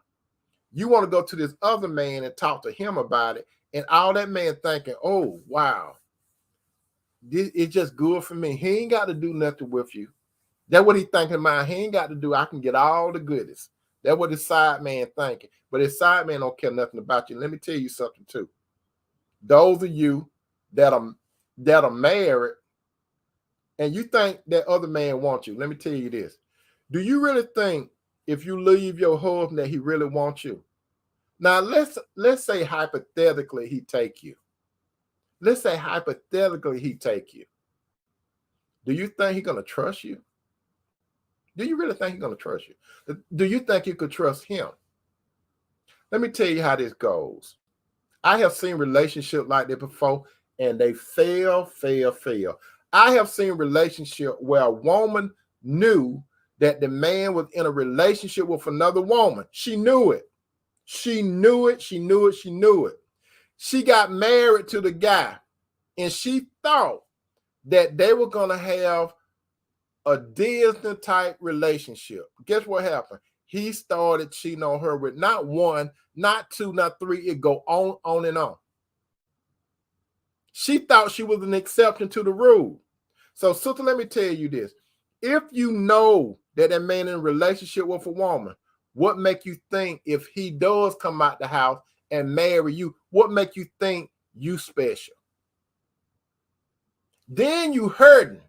A: You want to go to this other man and talk to him about it. And all that man thinking, oh, wow, this is just good for me. He ain't got to do nothing with you. That's what he thinking about. He ain't got to do. I can get all the goodies. That's what his side man thinking. But his side man don't care nothing about you. Let me tell you something too. Those of you that are married and you think that other man wants you, let me tell you this. Do you really think if you leave your husband that he really wants you? Now let's say hypothetically he take you. Let's say hypothetically he take you. Do you think he's gonna trust you? Do you really think he's gonna trust you? Do you think you could trust him? Let me tell you how this goes. I have seen relationships like that before, and they fail. I have seen relationship where a woman knew that the man was in a relationship with another woman. She knew it. She knew it. She got married to the guy, and she thought that they were going to have a Disney type relationship. Guess what happened? He started cheating on her with not one, not two, not three. It go on and on. She thought she was an exception to the rule. So, sister, let me tell you this. If you know that that man in a relationship with a woman, what make you think if he does come out the house and marry you, what make you think you special? Then you hurting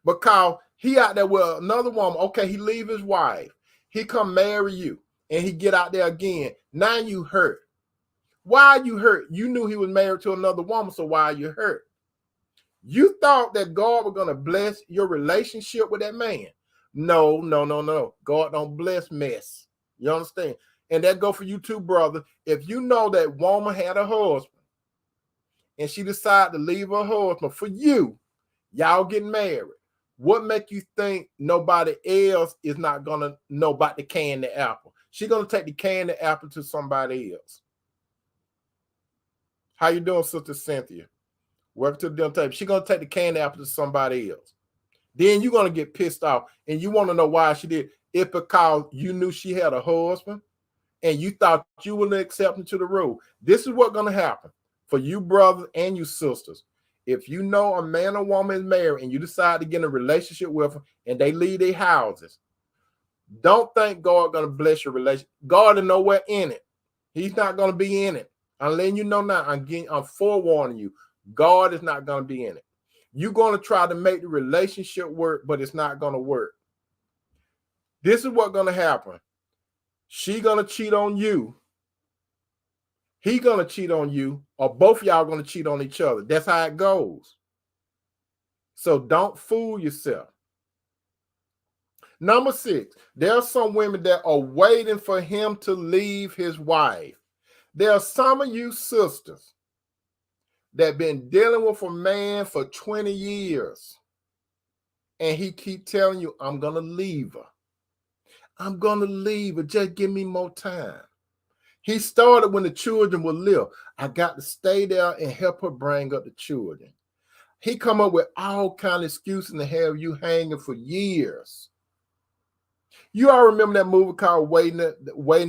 A: because he out there with another woman. Okay, he leave his wife. He come marry you and he get out there again. Now you hurt. Why are you hurt? You knew he was married to another woman, so why are you hurt? You thought that God was going to bless your relationship with that man. No. God don't bless mess. You understand? And that go for you too, brother. If you know that woman had a husband and she decided to leave her husband for you, y'all getting married. What make you think nobody else is not going to know about the candy apple? She's going to take the candy apple to somebody else. How you doing, Sister Cynthia? Welcome to the dinner table. She's going to take the candy apple to somebody else. Then you're going to get pissed off and you want to know why she did. It's because you knew she had a husband and you thought you were an exception to the rule. This is what's going to happen for you brothers and you sisters. If you know a man or woman is married and you decide to get in a relationship with them and they leave their houses, don't think God going to bless your relationship. God is nowhere in it. He's not going to be in it. I'm letting you know now. I'm forewarning you. God is not going to be in it. You're going to try to make the relationship work, but it's not going to work. This is what's going to happen. She's going to cheat on you. He's going to cheat on you, or both of y'all going to cheat on each other. That's how it goes. So don't fool yourself. Number 6, there are some women that are waiting for him to leave his wife. There are some of you sisters that been dealing with a man for 20 years. And he keep telling you, I'm going to leave her. I'm going to leave her. Just give me more time. He started when the children were little. I got to stay there and help her bring up the children. He come up with all kind of excuses to have you hanging for years. You all remember that movie called Waiting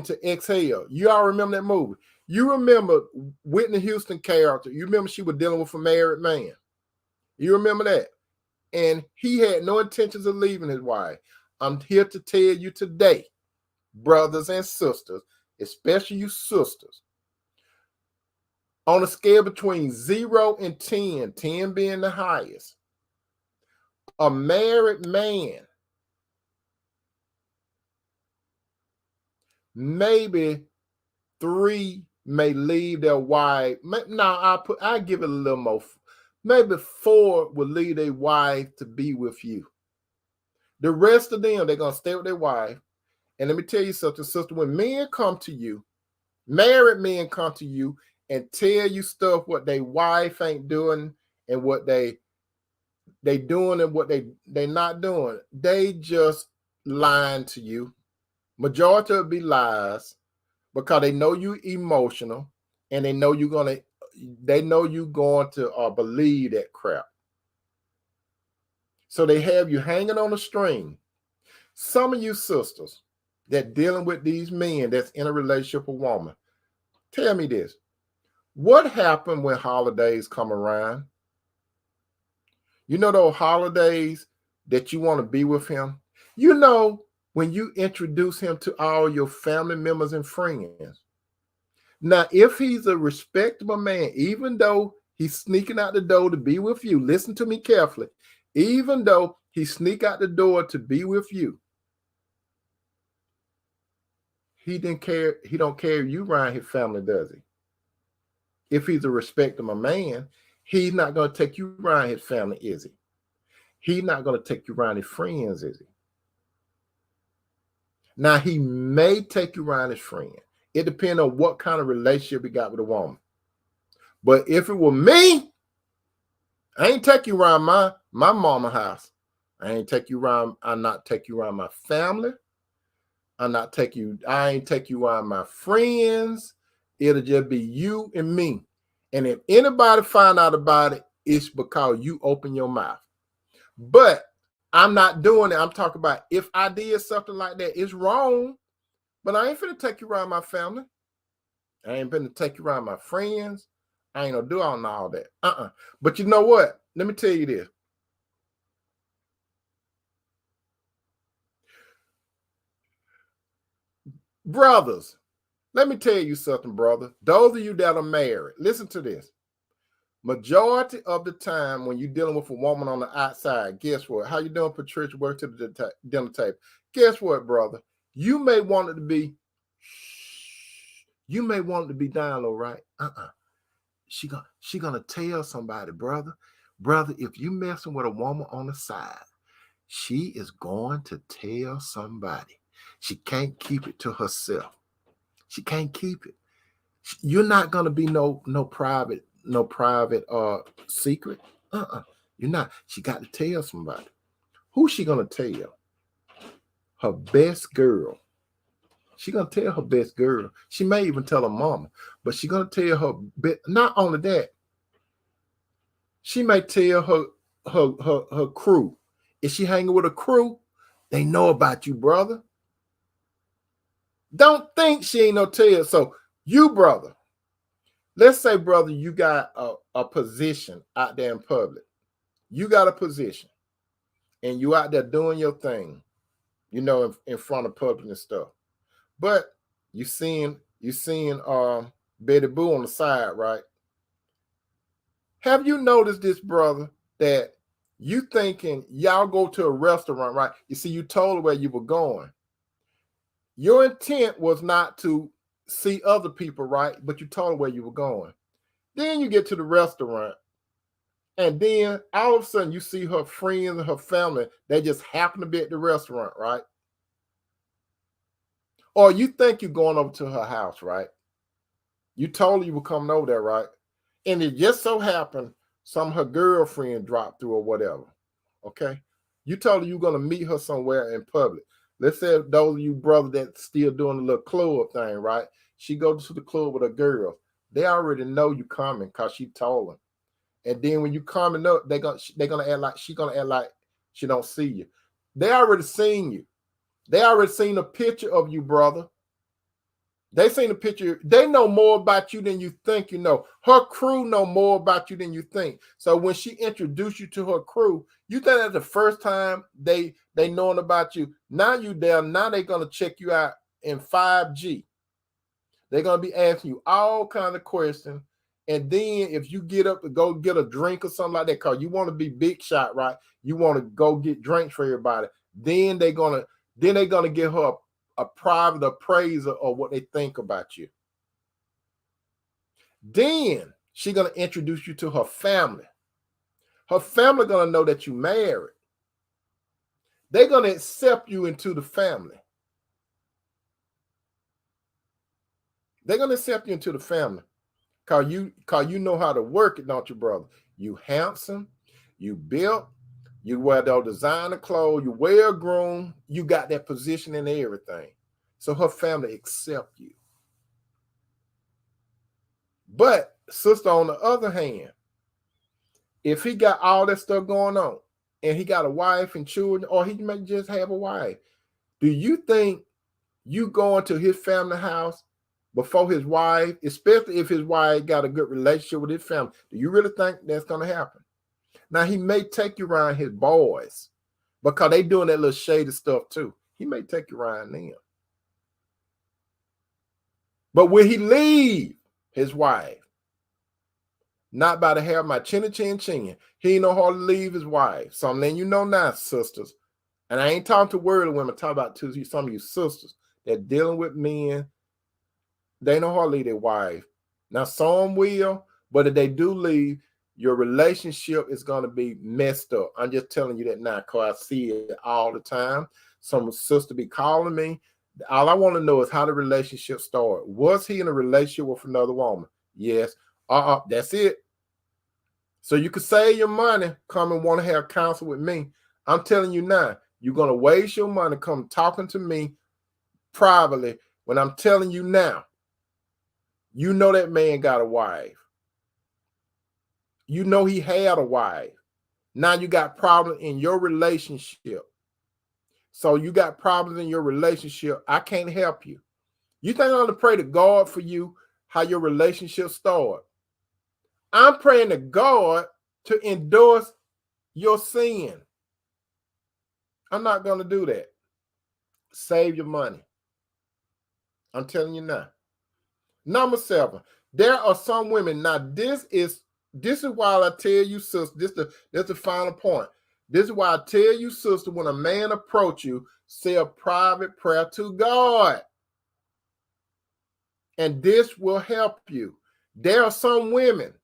A: to Exhale? You all remember that movie? You remember Whitney Houston character? You remember she was dealing with a married man? You remember that? And he had no intentions of leaving his wife. I'm here to tell you today, brothers and sisters, especially you sisters, on a scale between 0 and 10, 10 being the highest, a married man, maybe 3 may leave their wife. Now I give it a little more. Maybe 4 will leave their wife to be with you. The rest of them, they're gonna stay with their wife. And let me tell you something, sister. When men come to you, married men come to you and tell you stuff what their wife ain't doing and what they doing and what they not doing, they just lying to you. Majority of it be lies because they know you emotional and they know you're going to believe that crap. So they have you hanging on a string. Some of you sisters that dealing with these men that's in a relationship with a woman, tell me this. What happened when holidays come around? You know those holidays that you want to be with him? You know when you introduce him to all your family members and friends. Now, if he's a respectable man, even though he's sneaking out the door to be with you, listen to me carefully, even though he sneak out the door to be with you, he don't care if you around his family, does he? If he's a respectable man, he's not going to take you around his family, is he? He's not going to take you around his friends, is he? Now, he may take you around his friend. It depends on what kind of relationship he got with a woman. But if it were me, I ain't take you around my mama house. I ain't take you around. I not take you around my family. I ain't take you around my friends. It'll just be you and me. And if anybody find out about it, it's because you open your mouth. But I'm not doing it. I'm talking about if I did something like that, it's wrong. But I ain't finna take you around my family. I ain't finna take you around my friends. I ain't gonna do all that. But you know what? Let me tell you this. Brothers, let me tell you something, brother. Those of you that are married, listen to this. Majority of the time when you're dealing with a woman on the outside, guess what? How you doing, Patricia? Work to the dinner table. Guess what, brother? You may want it to be, you may want it to be down low, right? She gonna tell somebody, brother. Brother, if you messing with a woman on the side, she is going to tell somebody. She can't keep it to herself. She can't keep it. You're not gonna be no private secret. You're not. She got to tell somebody. Who's she gonna tell? Her best girl. She gonna tell her best girl. She may even tell her mama, but she gonna tell her. Not only that, she may tell her crew. If she hanging with a crew, they know about you, brother. Don't think she ain't no tell. So you, brother, let's say, brother, you got a position out there in public. You got a position, and you out there doing your thing, in front of public and stuff. But you seeing Betty Boo on the side, right? Have you noticed this, brother, that you thinking y'all go to a restaurant, right? You see, you told her where you were going. Your intent was not to see other people, right? But you told her where you were going. Then you get to the restaurant, and then all of a sudden you see her friends and her family. They just happen to be at the restaurant, right? Or you think you're going over to her house, right? You told her you were coming over there, right? And it just so happened some of her girlfriend dropped through or whatever. Okay. You told her you're going to meet her somewhere in public. Let's say those of you brothers that still doing the little club thing, right? She goes to the club with her girls. They already know you coming because she told them. And then when you coming up, they're gonna act like she don't see you. They already seen you. They already seen a picture of you, brother. They seen a picture. They know more about you than you think you know. Her crew know more about you than you think. So when she introduced you to her crew, you think that's the first time they knowing about you. Now you there. Now they're gonna check you out in 5G. They're gonna be asking you all kinds of questions. And then if you get up to go get a drink or something like that, because you want to be big shot, right? You want to go get drinks for everybody. Then they're gonna give her a private appraisal of what they think about you. Then she's gonna introduce you to her family. Her family gonna know that you married. They're gonna accept you into the family. They're gonna accept you into the family. Cause you know how to work it, don't you, brother? You handsome, you built, you wear those designer clothes, you well groomed, you got that position and everything. So her family accept you. But sister, on the other hand, if he got all that stuff going on and he got a wife and children, or he may just have a wife, do you think you going to his family house before his wife, especially if his wife got a good relationship with his family, do you really think that's going to happen? Now, he may take you around his boys because they doing that little shady stuff too. He may take you around them. But will he leave his wife? Not by the hair of my chinny chin chin. He ain't know how to leave his wife. So I'm letting you know now, sisters. And I ain't talking to worldly women. I'm talking about to some of you sisters that dealing with men. They know how to leave their wife. Now, some will, but if they do leave, your relationship is going to be messed up. I'm just telling you that now because I see it all the time. Some sister be calling me. All I want to know is how the relationship started. Was he in a relationship with another woman? Yes. That's it. So you could save your money, come and want to have counsel with me. I'm telling you now, you're going to waste your money come talking to me privately when I'm telling you now, you know that man got a wife. You know he had a wife. Now you got problems in your relationship. So you got problems in your relationship. I can't help you. You think I'm going to pray to God for you, how your relationship started? I'm praying to God to endorse your sin. I'm not going to do that. Save your money. I'm telling you now. Number 7, there are some women. Now, this is why I tell you, sister, this is the final point. This is why I tell you, sister, when a man approach you, say a private prayer to God. And this will help you. There are some women,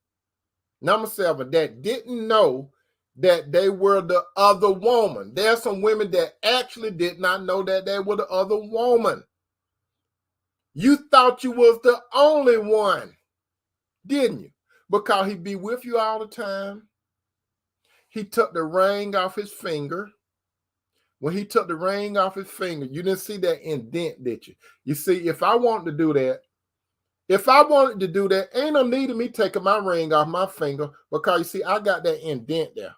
A: number 7, that didn't know that they were the other woman. There are some women that actually did not know that they were the other woman. You thought you was the only one, didn't you? Because he be with you all the time. He took the ring off his finger. When he took the ring off his finger, you didn't see that indent, did you? You see, if I wanted to do that, ain't no need of me taking my ring off my finger because you see, I got that indent there.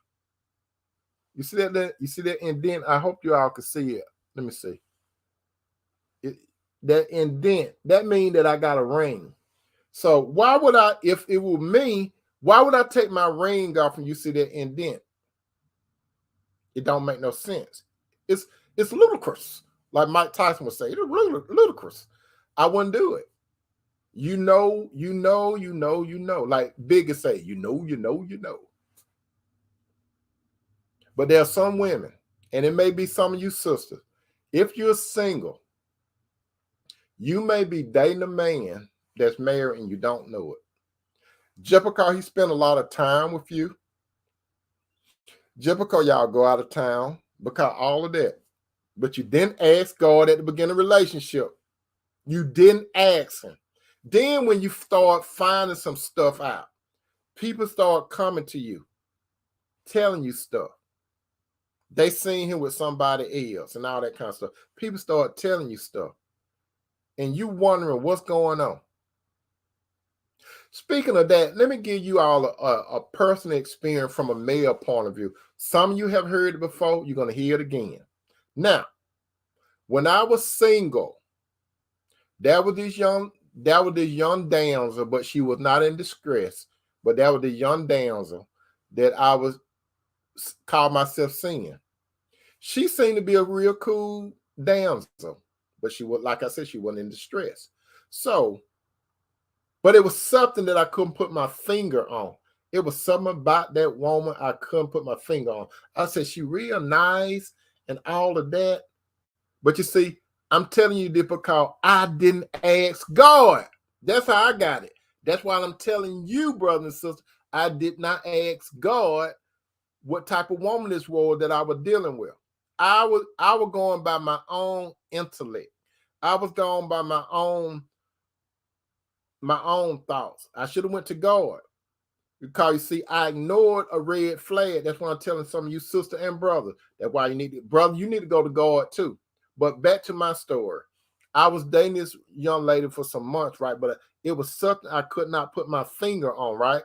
A: You see that? You see that indent? I hope you all can see it. Let me see. That indent, that means that I got a ring. So why would I, if it were me, why would I take my ring off and you see that indent? It don't make no sense. It's ludicrous. Like Mike Tyson would say, it's really ludicrous. I wouldn't do it. You know. Like Biggie say, you know. But there are some women, and it may be some of you sisters. If you're single, you may be dating a man that's married and you don't know it. Just because he spent a lot of time with you, just because y'all go out of town, because all of that. But you didn't ask God at the beginning of the relationship. You didn't ask him. Then when you start finding some stuff out, People start coming to you, telling you stuff. They seen him with somebody else and all that kind of stuff. People start telling you stuff. And you wondering what's going on. Speaking of that, let me give you all a personal experience from a male point of view. Some of you have heard it before. You're going to hear it again. Now, when I was single, that was this young damsel, but she was not in distress. But that was the young damsel that I was called myself seeing. She seemed to be a real cool damsel, but she was, like I said, she wasn't in distress. So, but it was something that I couldn't put my finger on. It was something about that woman I couldn't put my finger on. I said, she real nice and all of that. But you see, I'm telling you this because I didn't ask God. That's how I got it. That's why I'm telling you, brothers and sisters, I did not ask God what type of woman this was that I was dealing with. I was going by my own intellect. I was going by my own thoughts. I should have went to God. Because you see, I ignored a red flag. That's why I'm telling some of you sister and brother. That's why you need to, brother, you need to go to God too. But back to my story. I was dating this young lady for some months, right? But it was something I could not put my finger on, right?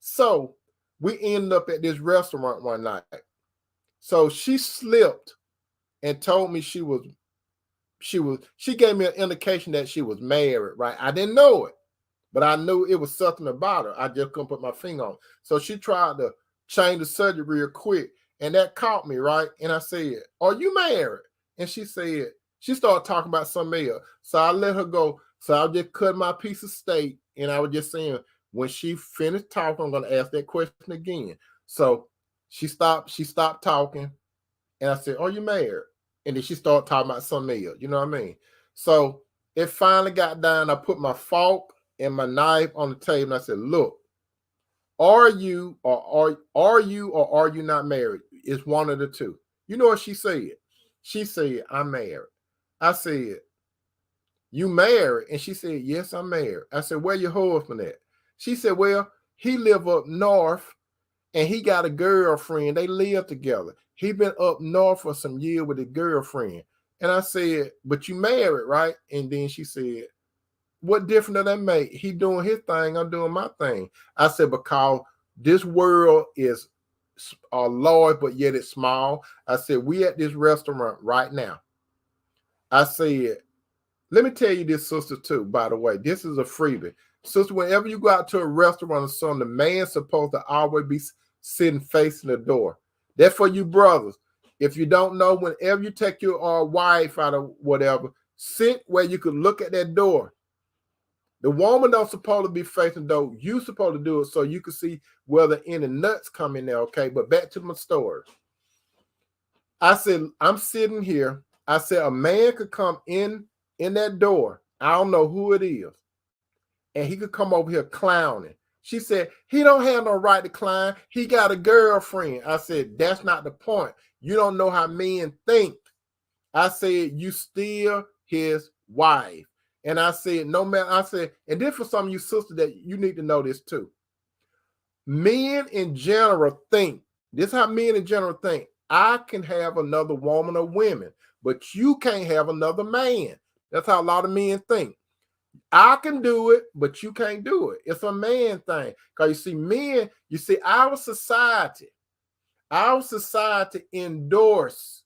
A: So we ended up at this restaurant one night. So she slipped and told me she gave me an indication that she was married, right? I didn't know it. But I knew it was something about her. I just couldn't put my finger on. So she tried to change the subject real quick. And that caught me, right? And I said, are you married? And she said, she started talking about something else. So I let her go. So I just cut my piece of steak. And I was just saying, when she finished talking, I'm going to ask that question again. So she stopped talking. And I said, are you married? And then she started talking about something else. You know what I mean? So it finally got down. I put my fork and my knife on the table, and I said, look, are you or are you not married? It's one of the two. You know what she said? She said, I'm married. I said, you married? And she said, yes, I'm married. I said, where your husband at? She said, well, he live up north and he got a girlfriend. They live together. He been up north for some years with a girlfriend. And I said, but you married, right? And then she said, what difference does that make? He doing his thing, I'm doing my thing. I said, because this world is large, but yet it's small. I said, we at this restaurant right now. I said, let me tell you this, sister, too, by the way. This is a freebie. Sister, whenever you go out to a restaurant or something, the man's supposed to always be sitting facing the door. That's for you brothers. If you don't know, whenever you take your wife out of whatever, sit where you could look at that door. The woman don't supposed to be facing the door. You supposed to do it so you can see whether any nuts come in there, okay? But back to my story. I said, I'm sitting here. I said, a man could come in that door. I don't know who it is. And he could come over here clowning. She said, he don't have no right to clown. He got a girlfriend. I said, that's not the point. You don't know how men think. I said, you still his wife. And I said, no matter, I said, and this for some of you sisters that you need to know this too. Men in general think, this is how men in general think, I can have another woman or women, but you can't have another man. That's how a lot of men think. I can do it, but you can't do it. It's a man thing. Because you see, men, you see, our society endorse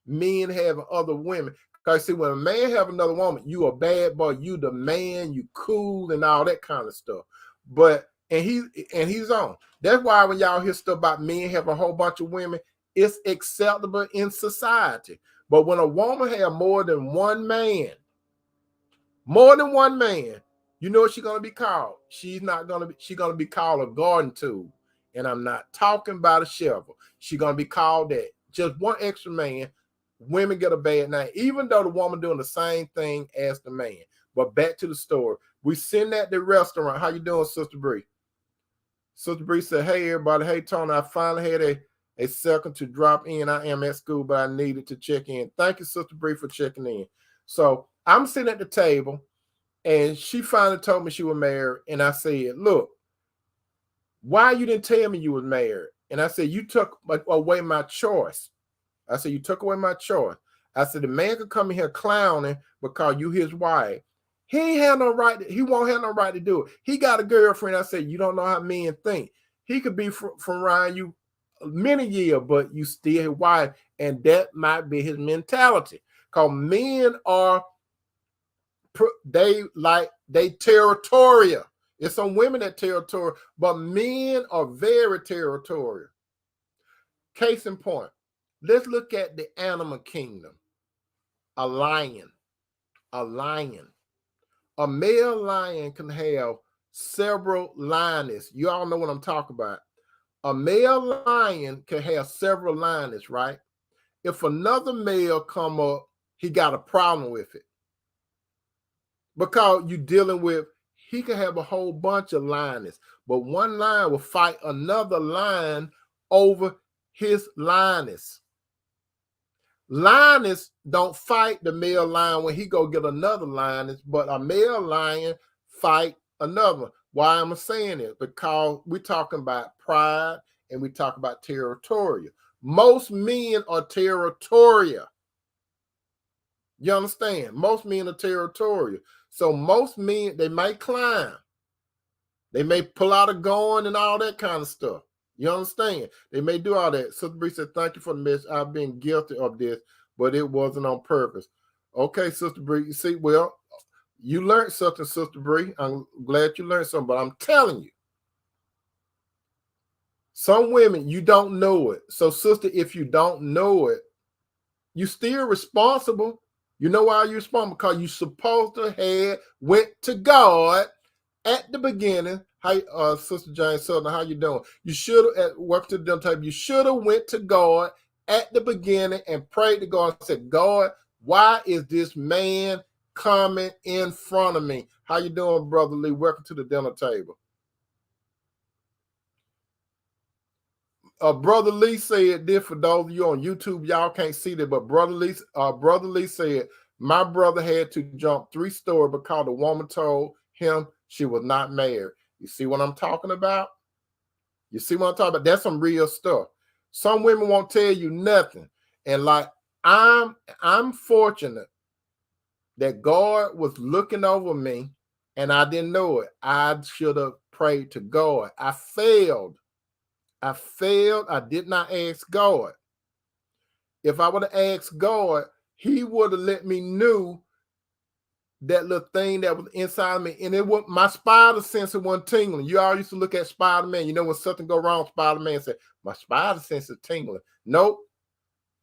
A: men having other women. Because see, when a man have another woman, you a bad boy, you the man, you cool and all that kind of stuff. But and he's on. That's why when y'all hear stuff about men have a whole bunch of women, it's acceptable in society. But when a woman have more than one man, you know what she's gonna be called? She's gonna be called a garden tool. And I'm not talking about a shovel. She's gonna be called that. Just one extra man. Women get a bad name, even though the woman doing the same thing as the man. But back to the story. We sitting at the restaurant. How you doing, Sister Bree? Sister Bree said, hey, everybody. Hey, Tony, I finally had a second to drop in. I am at school, but I needed to check in. Thank you, Sister Bree, for checking in. So I'm sitting at the table, and she finally told me she was married. And I said, look, Why you didn't tell me you was married? And I said, you took away my choice. I said, you took away my choice. I said, the man could come in here clowning because you his wife. He ain't had no right. He won't have no right to do it. He got a girlfriend. I said, you don't know how men think. He could be from around you many years, but you still his wife. And that might be his mentality. Because men are, they territorial. It's some women that territorial, but men are very territorial. Case in point, let's look at the animal kingdom. A lion. A lion. A male lion can have several lioness. You all know what I'm talking about. A male lion can have several lioness, right? If another male come up, he got a problem with it. Because you're dealing with, he can have a whole bunch of lioness, but one lion will fight another lion over his lioness. Lioness don't fight the male lion when he go get another lioness, but a male lion fight another. Why am I saying it? Because we're talking about pride and we talk about territorial. Most men are territorial. You understand? Most men are territorial. So most men, they may climb. They may pull out a gun and all that kind of stuff. You understand? They may do all that. Sister Bree said, thank you for the message. I've been guilty of this, but it wasn't on purpose. Okay, Sister Bree, you see, well, you learned something, Sister Bree. I'm glad you learned something, but I'm telling you, some women, you don't know it. So, sister, if you don't know it, you still responsible. You know why you're responsible? Because you're supposed to have went to God at the beginning. Hi, Sister Jane Southern, how you doing? You should have worked to the dinner table. You should have went to God at the beginning and prayed to God and said, God, why is this man coming in front of me? How you doing, Brother Lee? Welcome to the dinner table. Brother Lee said this, for those of you on YouTube, y'all can't see that, but Brother Lee said, my brother had to jump 3 stories because the woman told him she was not married. You see what I'm talking about? You see what I'm talking about? That's some real stuff. Some women won't tell you nothing. And like, I'm fortunate that God was looking over me and I didn't know it. I should have prayed to God. I failed. I did not ask God. If I would have asked God, he would have let me know that little thing that was inside me. And it was my spider sense wasn't tingling. You all used to look at Spider-Man. You know, when something go wrong, Spider-Man said, my spider sense is tingling. Nope,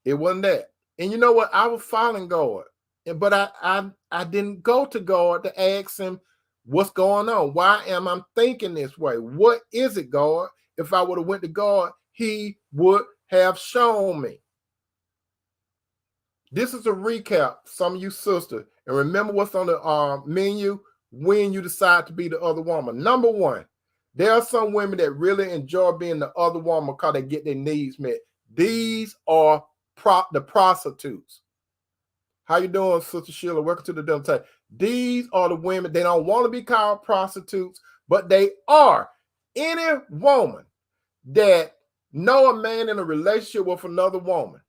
A: it wasn't that. And you know what? I was following God. But I didn't go to God to ask him what's going on. Why am I thinking this way? What is it, God? If I would have went to God, he would have shown me. This is a recap, some of you sisters. And remember what's on the menu when you decide to be the other woman. Number 1, there are some women that really enjoy being the other woman because they get their needs met. These are the prostitutes. How you doing, Sister Sheila? Welcome to the dinner table. These are the women. They don't want to be called prostitutes, but they are. Any woman that know a man in a relationship with another woman,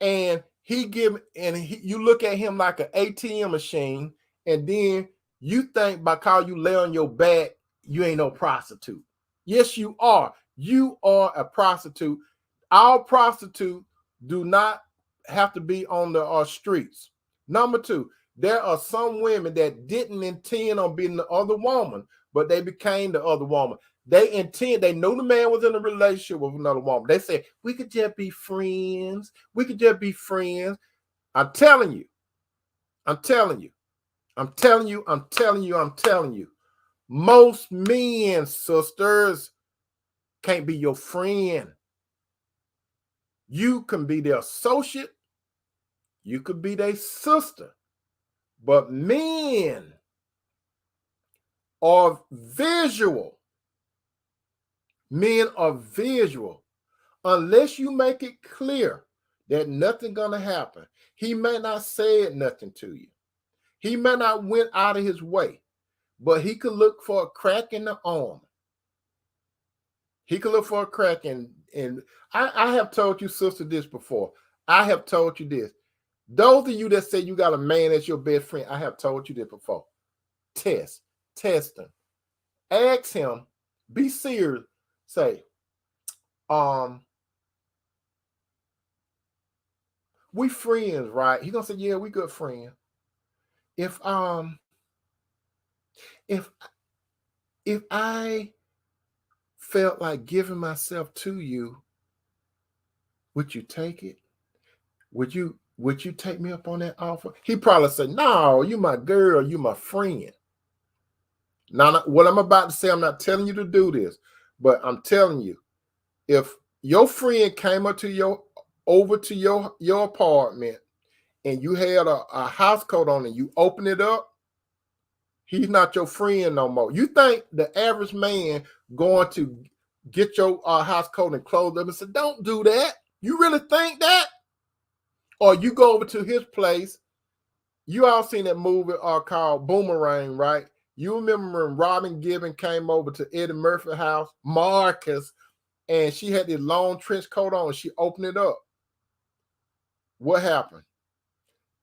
A: and you look at him like an ATM machine, and then you think because you lay on your back, you ain't no prostitute. Yes, you are. You are a prostitute. All prostitutes do not have to be on the streets. Number 2, there are some women that didn't intend on being the other woman, but they became the other woman. They know the man was in a relationship with another woman. They said, we could just be friends. We could just be friends. I'm telling you. Most men, sisters, can't be your friend. You can be their associate. You could be their sister. But men are visual. Men are visual. Unless you make it clear that nothing gonna happen. He may not say nothing to you. He may not went out of his way, but he could look for a crack in the arm. He could look for a crack, and I have told you, sister, this before. I have told you this. Those of you that say you got a man as your best friend, I have told you this before. Test him. Ask him, be serious. Say, we friends, right? He gonna say, yeah, we good friends. If if if I felt like giving myself to you, would you take it? Would you take me up on that offer? He probably said, no, you my girl, you my friend. Now, what I'm about to say, I'm not telling you to do this, but I'm telling you, if your friend came over to your apartment and you had a house coat on and you open it up, he's not your friend no more. You think the average man going to get your house coat and clothes up and say, don't do that? You really think that? Or you go over to his place. You all seen that movie called Boomerang, right? You remember when Robin Gibbon came over to Eddie Murphy's house, Marcus, and she had this long trench coat on. She opened it up. What happened?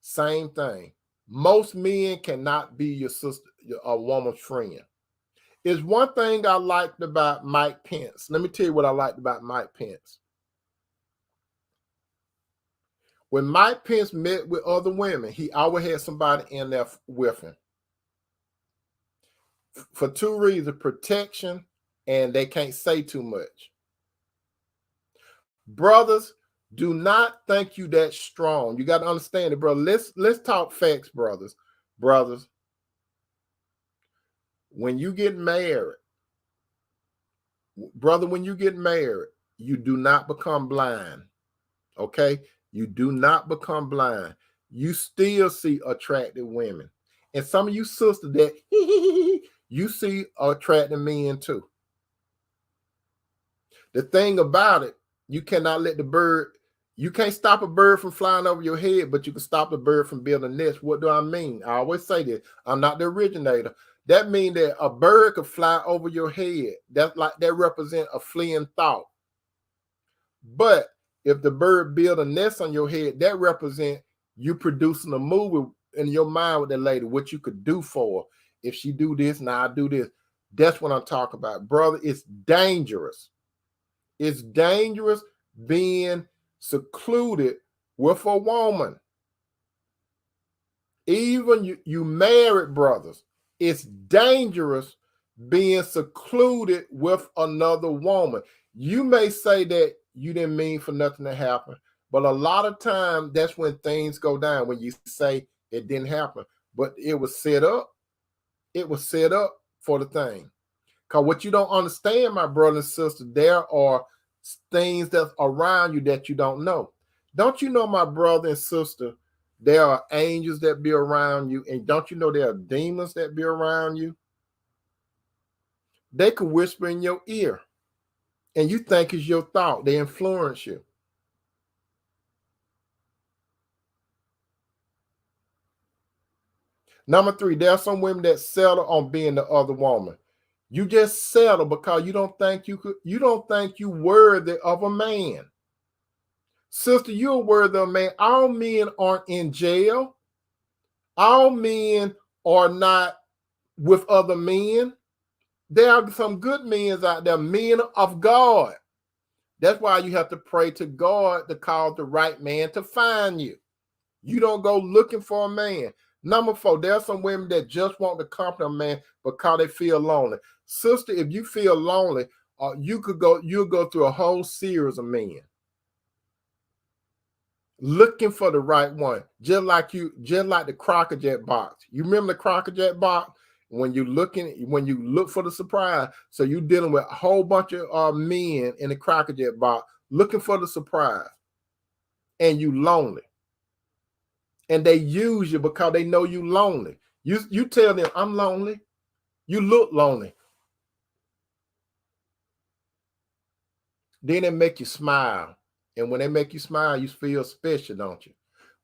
A: Same thing. Most men cannot be your sister, a woman's friend. It's one thing I liked about Mike Pence. Let me tell you what I liked about Mike Pence. When Mike Pence met with other women, he always had somebody in there with him. For two reasons: protection, and they can't say too much. Brothers, do not think you that strong. You got to understand it, brother. Let's talk facts, brothers. Brothers, when you get married, brother, when you get married, you do not become blind. Okay? You do not become blind. You still see attractive women. And some of you sisters that you see attractive men too. The thing about it, you cannot let the bird, you can't stop a bird from flying over your head, but you can stop the bird from building a nest. What do I mean? I always say this. I'm not the originator. That means that a bird could fly over your head. That's like that represents a fleeing thought. But if the bird build a nest on your head, that represents you producing a movie in your mind with that lady, what you could do for her. If she do this, now I do this. That's what I'm talking about. Brother, it's dangerous. It's dangerous being secluded with a woman. Even you married brothers, it's dangerous being secluded with another woman. You may say that you didn't mean for nothing to happen, but a lot of times that's when things go down, when you say it didn't happen, but it was set up. It was set up for the thing. Because what you don't understand, my brother and sister, there are things that's around you that you don't know. Don't you know, my brother and sister, there are angels that be around you, and don't you know there are demons that be around you? They can whisper in your ear, and you think it's your thought. They influence you. Number 3, there are some women that settle on being the other woman. You just settle because you don't think you worthy of a man. Sister, you're worthy of a man. All men aren't in jail. All men are not with other men. There are some good men out there, men of God. That's why you have to pray to God to cause the right man to find you. You don't go looking for a man. Number 4, there are some women that just want the company of a man because they feel lonely. Sister, if you feel lonely, you'll go through a whole series of men looking for the right one, just like the Crocker Jack box. You remember the Crocker Jack box? When you look for the surprise, so you're dealing with a whole bunch of men in the Crocker Jack box looking for the surprise, and you lonely, and they use you because they know you lonely. You tell them, I'm lonely. You look lonely. Then they make you smile, and when they make you smile, you feel special, don't you?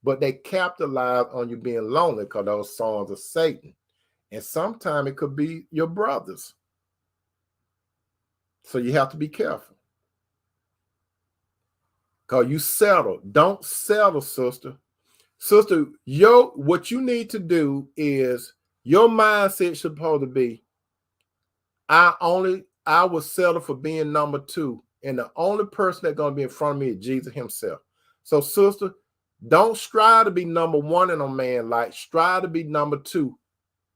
A: But they capitalize on you being lonely because those songs of Satan. And sometimes it could be your brothers. So you have to be careful. Because you settle. Don't settle, sister. Sister, what you need to do is your mindset should supposed to be, I will settle for being number two. And the only person that's going to be in front of me is Jesus himself. So, sister, don't strive to be number one in a man life. Strive to be number two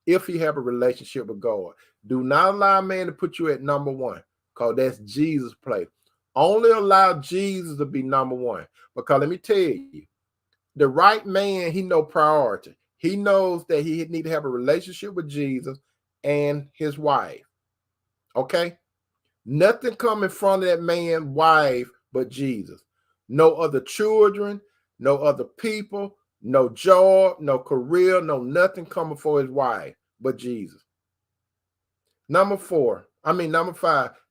A: if you have a relationship with God. Do not allow a man to put you at number one, because that's Jesus' place. Only allow Jesus to be number one. Because let me tell you, the right man, he knows priority. He knows that he need to have a relationship with Jesus and his wife. Okay? Nothing come in front of that man's wife but Jesus. No other children, no other people, no job, no career, no nothing coming for his wife but Jesus. Number five,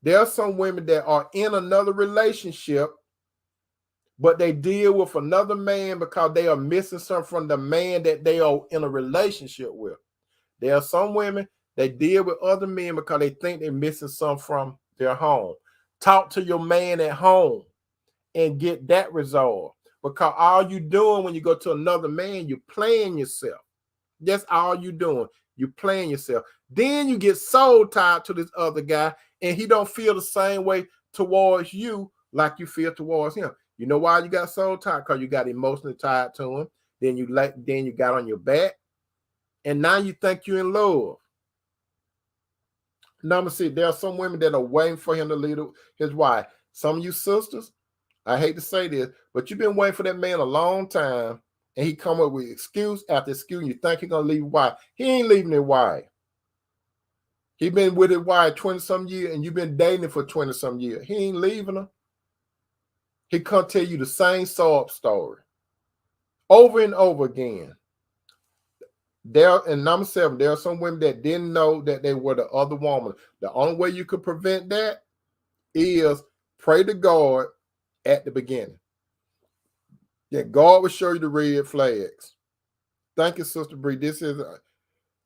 A: there are some women that are in another relationship, but they deal with another man because they are missing something from the man that they are in a relationship with. There are some women that deal with other men because they think they're missing something from their home. Talk to your man at home and get that resolved. Because all you doing when you go to another man, you're playing yourself. That's all you doing. You're playing yourself. Then you get soul tied to this other guy, and he don't feel the same way towards you like you feel towards him. You know why you got soul tied? Because you got emotionally tied to him. Then you got on your back, and now you think you're in love. Number six, there are some women that are waiting for him to leave his wife. Some of you sisters, I hate to say this, but you've been waiting for that man a long time, and he come up with excuse after excuse, and you think he's going to leave his wife. He ain't leaving his wife. He been with his wife 20-some years, and you've been dating for 20-some years. He ain't leaving her. He come tell you the same sob story over and over again. And number seven, there are some women that didn't know that they were the other woman. The only way you could prevent that is pray to God at the beginning. Yeah, God will show you the red flags. Thank you, Sister Bree. This is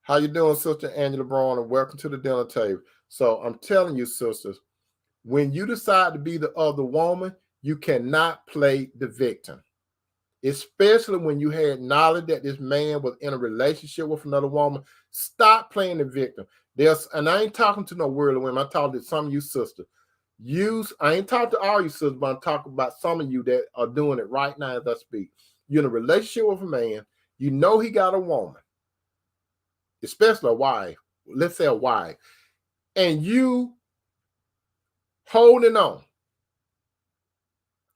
A: how you doing, Sister Angela Brown, and welcome to the dinner table. So I'm telling you, sisters, when you decide to be the other woman, you cannot play the victim. Especially when you had knowledge that this man was in a relationship with another woman. Stop playing the victim. And I ain't talking to no worldly women. I'm talking to some of you sisters. I ain't talking to all you sisters, but I'm talking about some of you that are doing it right now as I speak. You're in a relationship with a man. You know he got a woman, especially a wife. Let's say a wife. And you holding on.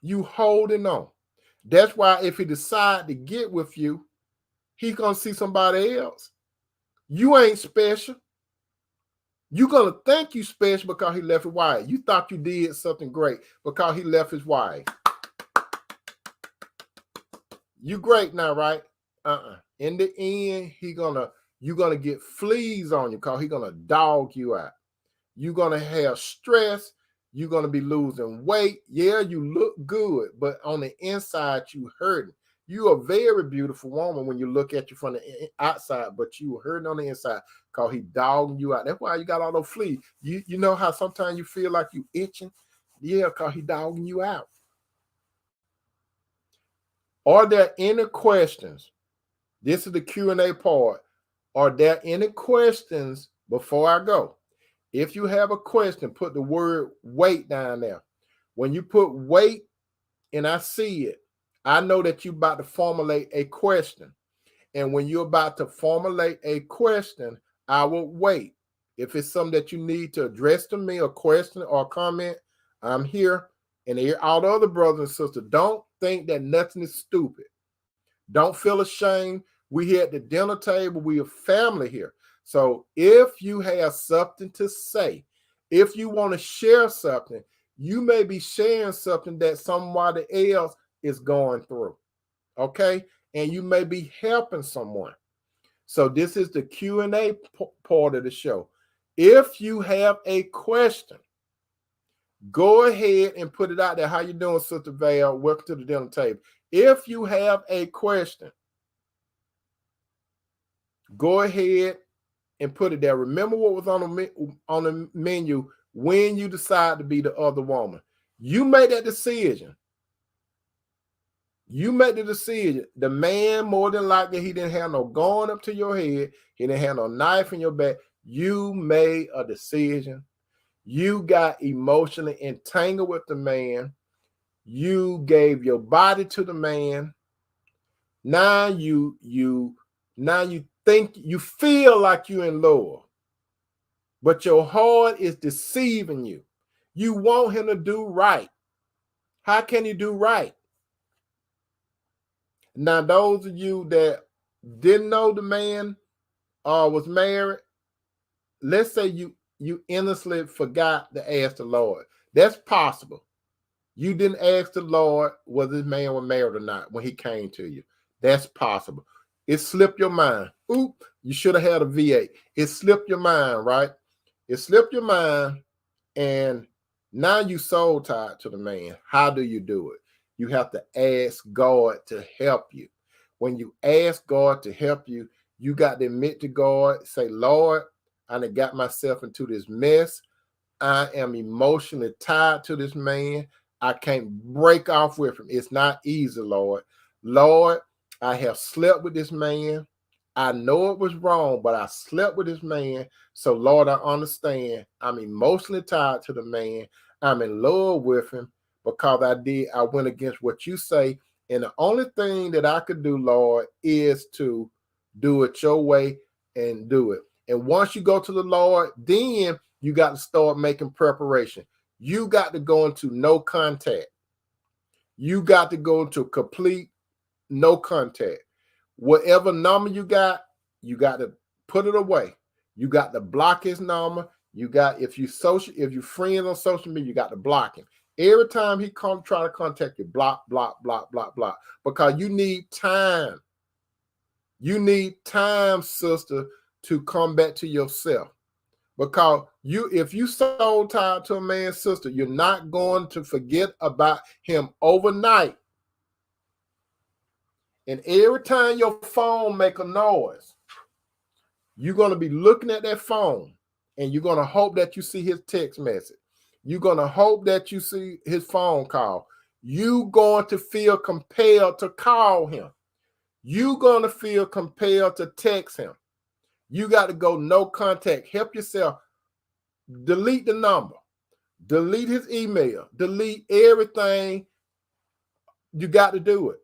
A: You holding on. That's why if he decide to get with you, he's going to see somebody else. You ain't special. You're going to think you special because he left his wife. You thought you did something great because he left his wife. You great now, right? In the end, you're going to get fleas on you because he's going to dog you out. You're going to have stress. You're going to be losing weight. Yeah, you look good, but on the inside, you hurting. You're a very beautiful woman when you look at you from the outside, but you hurting on the inside because he dogging you out. That's why you got all those fleas. You know how sometimes you feel like you itching? Yeah, because he dogging you out. Are there any questions? This is the Q&A part. Are there any questions before I go? If you have a question, put the word wait down there. When you put wait and I see it, I know that you're about to formulate a question. And when you're about to formulate a question, I will wait. If it's something that you need to address to me, a question or a comment, I'm here. And all the other brothers and sisters, don't think that nothing is stupid. Don't feel ashamed. We here at the dinner table. We are family here. So if you have something to say, if you want to share something, you may be sharing something that somebody else is going through. Okay? And you may be helping someone. So this is the Q&A part of the show. If you have a question, go ahead and put it out there. How you doing, Sister Val? Welcome to the dinner table. If you have a question, go ahead and put it there. Remember what was on the menu when you decide to be the other woman. You make that decision. You make the decision. The man, more than likely, he didn't have no gun up to your head. He didn't have no knife in your back. You made a decision. You got emotionally entangled with the man. You gave your body to the man. Now you think you feel like you're in love, but your heart is deceiving you. You want him to do right. How can he do right? Now, those of you that didn't know the man was married, let's say you innocently forgot to ask the Lord. That's possible. You didn't ask the Lord whether this man was married or not when he came to you. That's possible. It slipped your mind. Oop, you should have had a V8. It slipped your mind, right? It slipped your mind, and now you soul tied to the man. How do you do it? You have to ask God to help you. When you ask God to help you, you got to admit to God, say, Lord, I done got myself into this mess. I am emotionally tied to this man. I can't break off with him. It's not easy, Lord. Lord, I have slept with this man. I know it was wrong, but I slept with this man. So, Lord, I understand. I'm emotionally tied to the man. I'm in love with him because I went against what you say. And the only thing that I could do, Lord, is to do it your way and do it. And once you go to the Lord, then you got to start making preparation. You got to go into no contact. You got to go into complete no contact. Whatever number you got to put it away. You got to block his number. You got, if you friend on social media, you got to block him. Every time he try to contact you, block, block, block, block, block. Because you need time. You need time, sister, to come back to yourself. Because if you soul tied to a man's sister, you're not going to forget about him overnight. And every time your phone make a noise, you're going to be looking at that phone, and you're going to hope that you see his text message. You're going to hope that you see his phone call. You're going to feel compelled to call him. You're going to feel compelled to text him. You got to go no contact. Help yourself. Delete the number. Delete his email. Delete everything. You got to do it.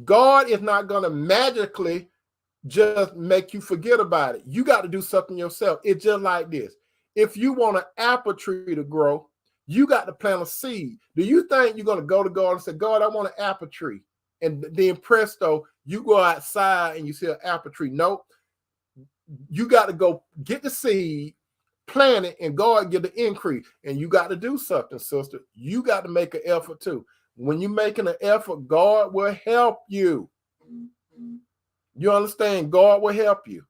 A: God is not going to magically just make you forget about it. You got to do something yourself. It's just like this. If you want an apple tree to grow, you got to plant a seed. Do you think you're going to go to God and say, God, I want an apple tree? And then presto, you go outside and you see an apple tree. Nope. You got to go get the seed, plant it, and God give the increase. And you got to do something, sister. You got to make an effort too. When you're making an effort, God will help you. You understand? God will help you.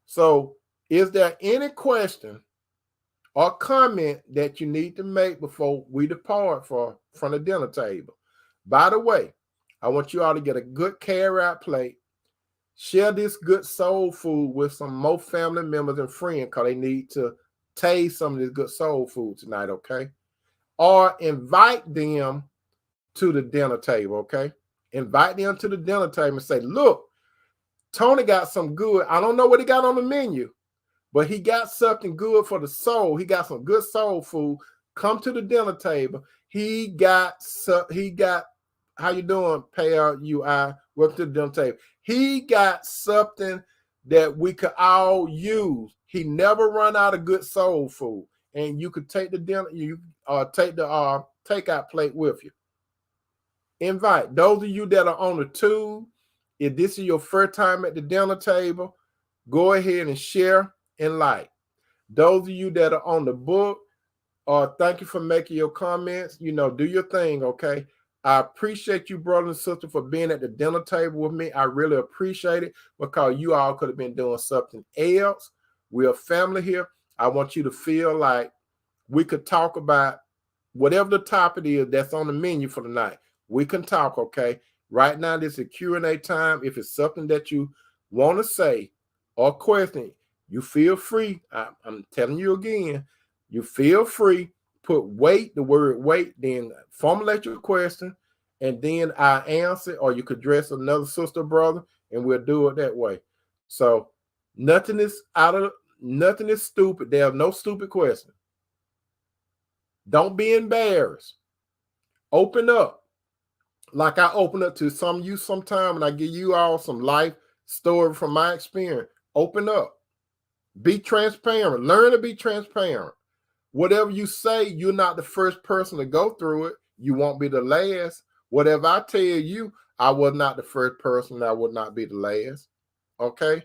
A: So, is there any question or comment that you need to make before we depart from the dinner table? By the way, I want you all to get a good carry-out plate. Share this good soul food with some more family members and friends because they need to taste some of this good soul food tonight, okay? Or invite them to the dinner table, okay? Invite them to the dinner table and say, look, Tony got some good. I don't know what he got on the menu, but he got something good for the soul. He got some good soul food. Come to the dinner table. He got, how you doing, Pay-UI? Welcome to the dinner table. He got something that we could all use. He never run out of good soul food. And you could take the dinner, take the takeout plate with you. Invite those of you that are on the tube. If this is your first time at the dinner table, go ahead and share and like. Those of you that are on the book, thank you for making your comments. Do your thing, okay? I appreciate you, brother and sister, for being at the dinner table with me. I really appreciate it because you all could have been doing something else. We're a family here. I want you to feel like we could talk about whatever the topic is that's on the menu for the night. We can talk, okay? Right now, this is Q&A time. If it's something that you want to say or question, You feel free. I'm telling you again, you feel free. Put wait, the word wait, then formulate your question, and then I answer, or you could address another sister or brother, and we'll do it that way. So nothing is nothing is stupid. There's no stupid question. Don't be embarrassed. Open up. Like I open up to some of you sometime, and I give you all some life story from my experience. Open up. Be transparent. Learn to be transparent. Whatever you say, you're not the first person to go through it. You won't be the last. Whatever I tell you, I was not the first person. I would not be the last. Okay?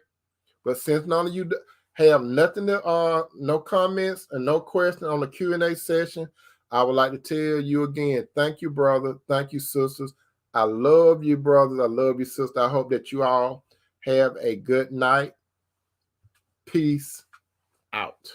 A: But since none of you have nothing to, no comments and no questions on the Q&A session, I would like to tell you again, thank you, brother. Thank you, sisters. I love you, brothers. I love you, sister. I hope that you all have a good night. Peace out.